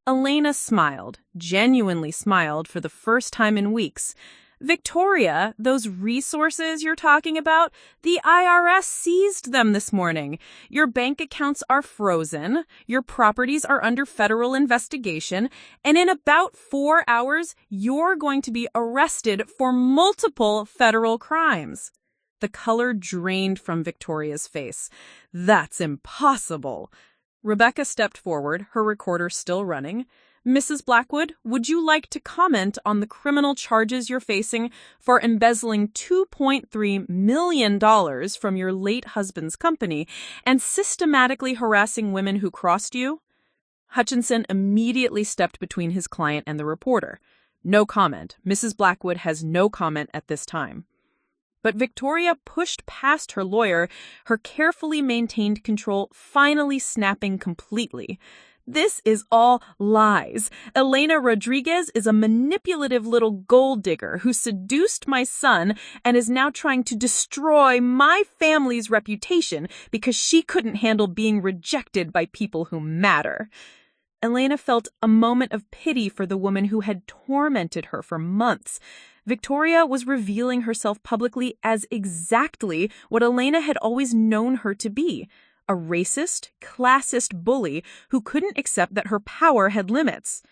C: Elena smiled, genuinely smiled for the first time in weeks. Victoria, those resources you're talking about, the IRS seized them this morning. Your bank accounts are frozen, your properties are under federal investigation, and in about 4 hours, you're going to be arrested for multiple federal crimes. The color drained from Victoria's face. That's impossible. Rebecca stepped forward, her recorder still running. Mrs. Blackwood, would you like to comment on the criminal charges you're facing for embezzling $2.3 million from your late husband's company and systematically harassing women who crossed you? Hutchinson immediately stepped between his client and the reporter. No comment. Mrs. Blackwood has no comment at this time. But Victoria pushed past her lawyer, her carefully maintained control finally snapping completely. This is all lies. Elena Rodriguez is a manipulative little gold digger who seduced my son and is now trying to destroy my family's reputation because she couldn't handle being rejected by people who matter. Elena felt a moment of pity for the woman who had tormented her for months. Victoria was revealing herself publicly as exactly what Elena had always known her to be. A racist, classist bully who couldn't accept that her power had limits.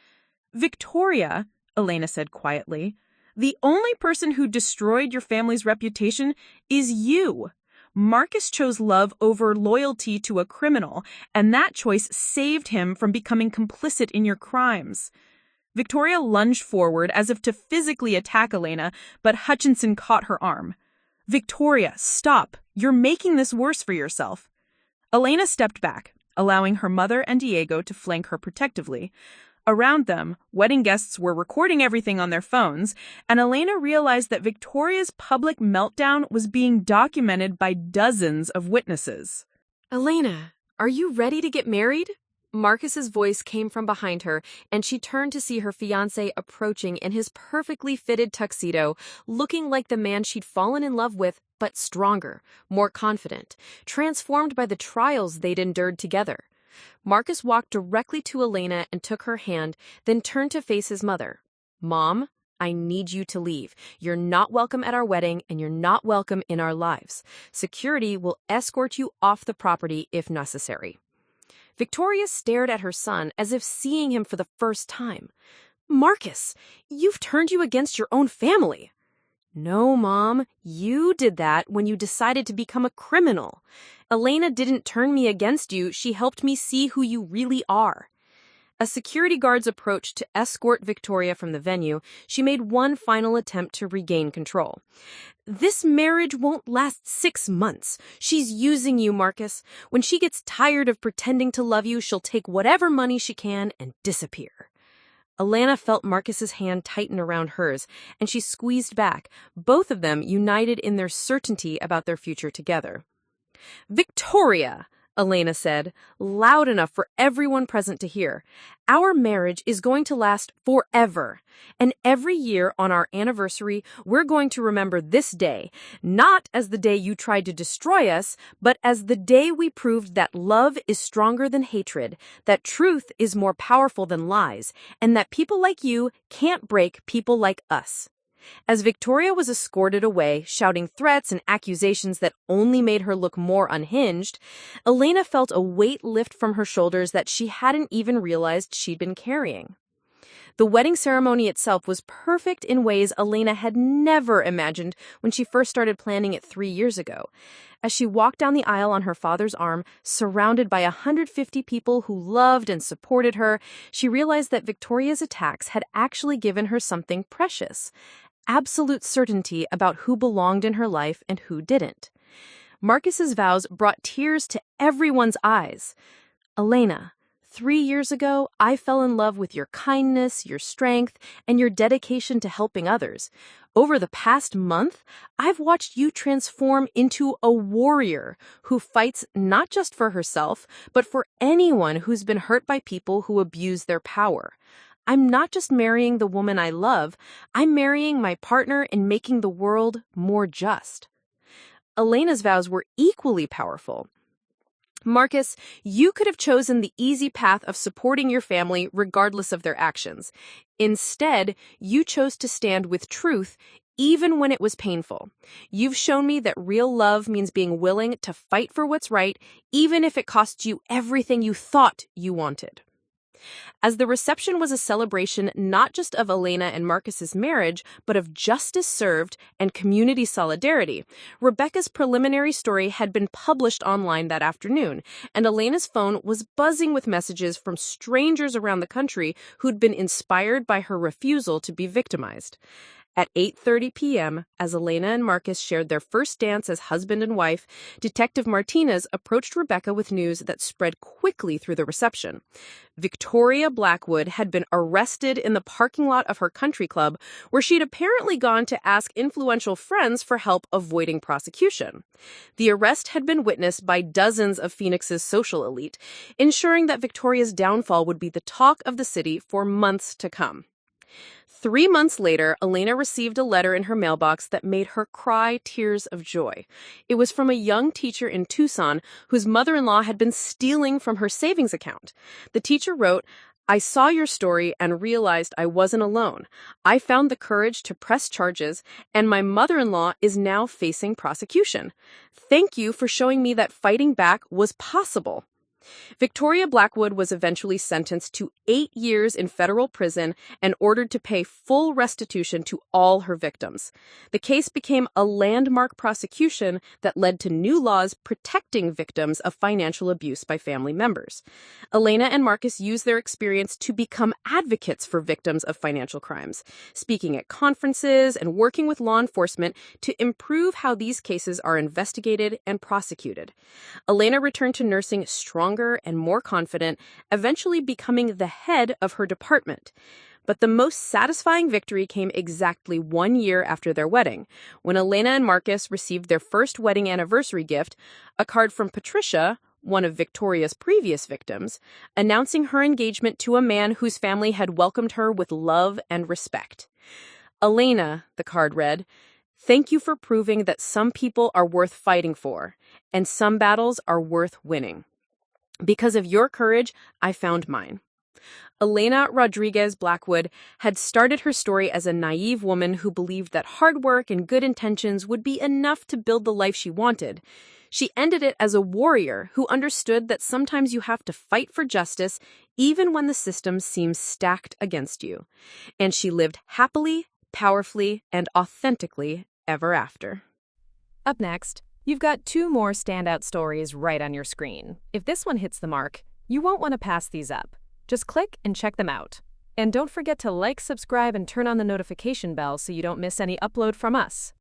C: Victoria, Elena said quietly, the only person who destroyed your family's reputation is you. Marcus chose love over loyalty to a criminal, and that choice saved him from becoming complicit in your crimes. Victoria lunged forward as if to physically attack Elena, but Hutchinson caught her arm. Victoria, stop. You're making this worse for yourself. Elena stepped back, allowing her mother and Diego to flank her protectively. Around them, wedding guests were recording everything on their phones, and Elena realized that Victoria's public meltdown was being documented by dozens of witnesses. Elena, are you ready to get married? Marcus's voice came from behind her, and she turned to see her fiancé approaching in his perfectly fitted tuxedo, looking like the man she'd fallen in love with, but stronger, more confident, transformed by the trials they'd endured together. Marcus walked directly to Elena and took her hand, then turned to face his mother. "Mom, I need you to leave. You're not welcome at our wedding, and you're not welcome in our lives. Security will escort you off the property if necessary." Victoria stared at her son as if seeing him for the first time. "Marcus, you've turned you against your own family." "No, Mom, you did that when you decided to become a criminal. Elena didn't turn me against you, she helped me see who you really are." As security guards approached to escort Victoria from the venue, she made one final attempt to regain control. "This marriage won't last 6 months. She's using you, Marcus. When she gets tired of pretending to love you, she'll take whatever money she can and disappear." Elena felt Marcus's hand tighten around hers, and she squeezed back, both of them united in their certainty about their future together. "Victoria!" Elena said, loud enough for everyone present to hear. "Our marriage is going to last forever. And every year on our anniversary, we're going to remember this day, not as the day you tried to destroy us, but as the day we proved that love is stronger than hatred, that truth is more powerful than lies, and that people like you can't break people like us." As Victoria was escorted away, shouting threats and accusations that only made her look more unhinged, Elena felt a weight lift from her shoulders that she hadn't even realized she'd been carrying. The wedding ceremony itself was perfect in ways Elena had never imagined when she first started planning it 3 years ago. As she walked down the aisle on her father's arm, surrounded by 150 people who loved and supported her, she realized that Victoria's attacks had actually given her something precious: absolute certainty about who belonged in her life and who didn't. Marcus's vows brought tears to everyone's eyes. "Elena, 3 years ago, I fell in love with your kindness, your strength, and your dedication to helping others. Over the past month, I've watched you transform into a warrior who fights not just for herself, but for anyone who's been hurt by people who abuse their power. I'm not just marrying the woman I love, I'm marrying my partner in making the world more just." Elena's vows were equally powerful. "Marcus, you could have chosen the easy path of supporting your family regardless of their actions. Instead, you chose to stand with truth even when it was painful. You've shown me that real love means being willing to fight for what's right, even if it costs you everything you thought you wanted." As the reception was a celebration not just of Elena and Marcus's marriage, but of justice served and community solidarity, Rebecca's preliminary story had been published online that afternoon, and Elena's phone was buzzing with messages from strangers around the country who'd been inspired by her refusal to be victimized. At 8:30 p.m., as Elena and Marcus shared their first dance as husband and wife, Detective Martinez approached Rebecca with news that spread quickly through the reception. Victoria Blackwood had been arrested in the parking lot of her country club, where she'd apparently gone to ask influential friends for help avoiding prosecution. The arrest had been witnessed by dozens of Phoenix's social elite, ensuring that Victoria's downfall would be the talk of the city for months to come. 3 months later, Elena received a letter in her mailbox that made her cry tears of joy. It was from a young teacher in Tucson whose mother-in-law had been stealing from her savings account. The teacher wrote, "I saw your story and realized I wasn't alone. I found the courage to press charges, and my mother-in-law is now facing prosecution. Thank you for showing me that fighting back was possible." Victoria Blackwood was eventually sentenced to 8 years in federal prison and ordered to pay full restitution to all her victims. The case became a landmark prosecution that led to new laws protecting victims of financial abuse by family members. Elena and Marcus used their experience to become advocates for victims of financial crimes, speaking at conferences and working with law enforcement to improve how these cases are investigated and prosecuted. Elena returned to nursing stronger and more confident, eventually becoming the head of her department. But the most satisfying victory came exactly 1 year after their wedding, when Elena and Marcus received their first wedding anniversary gift, a card from Patricia, one of Victoria's previous victims, announcing her engagement to a man whose family had welcomed her with love and respect. Elena, the card read, thank you for proving that some people are worth fighting for, and some battles are worth winning. Because of your courage, I found mine. Elena Rodriguez Blackwood had started her story as a naive woman who believed that hard work and good intentions would be enough to build the life she wanted. She ended it as a warrior who understood that sometimes you have to fight for justice even when the system seems stacked against you. And she lived happily, powerfully, and authentically ever after.
B: Up next, you've got 2 more standout stories right on your screen. If this one hits the mark, you won't want to pass these up. Just click and check them out. And don't forget to like, subscribe, and turn on the notification bell so you don't miss any upload from us.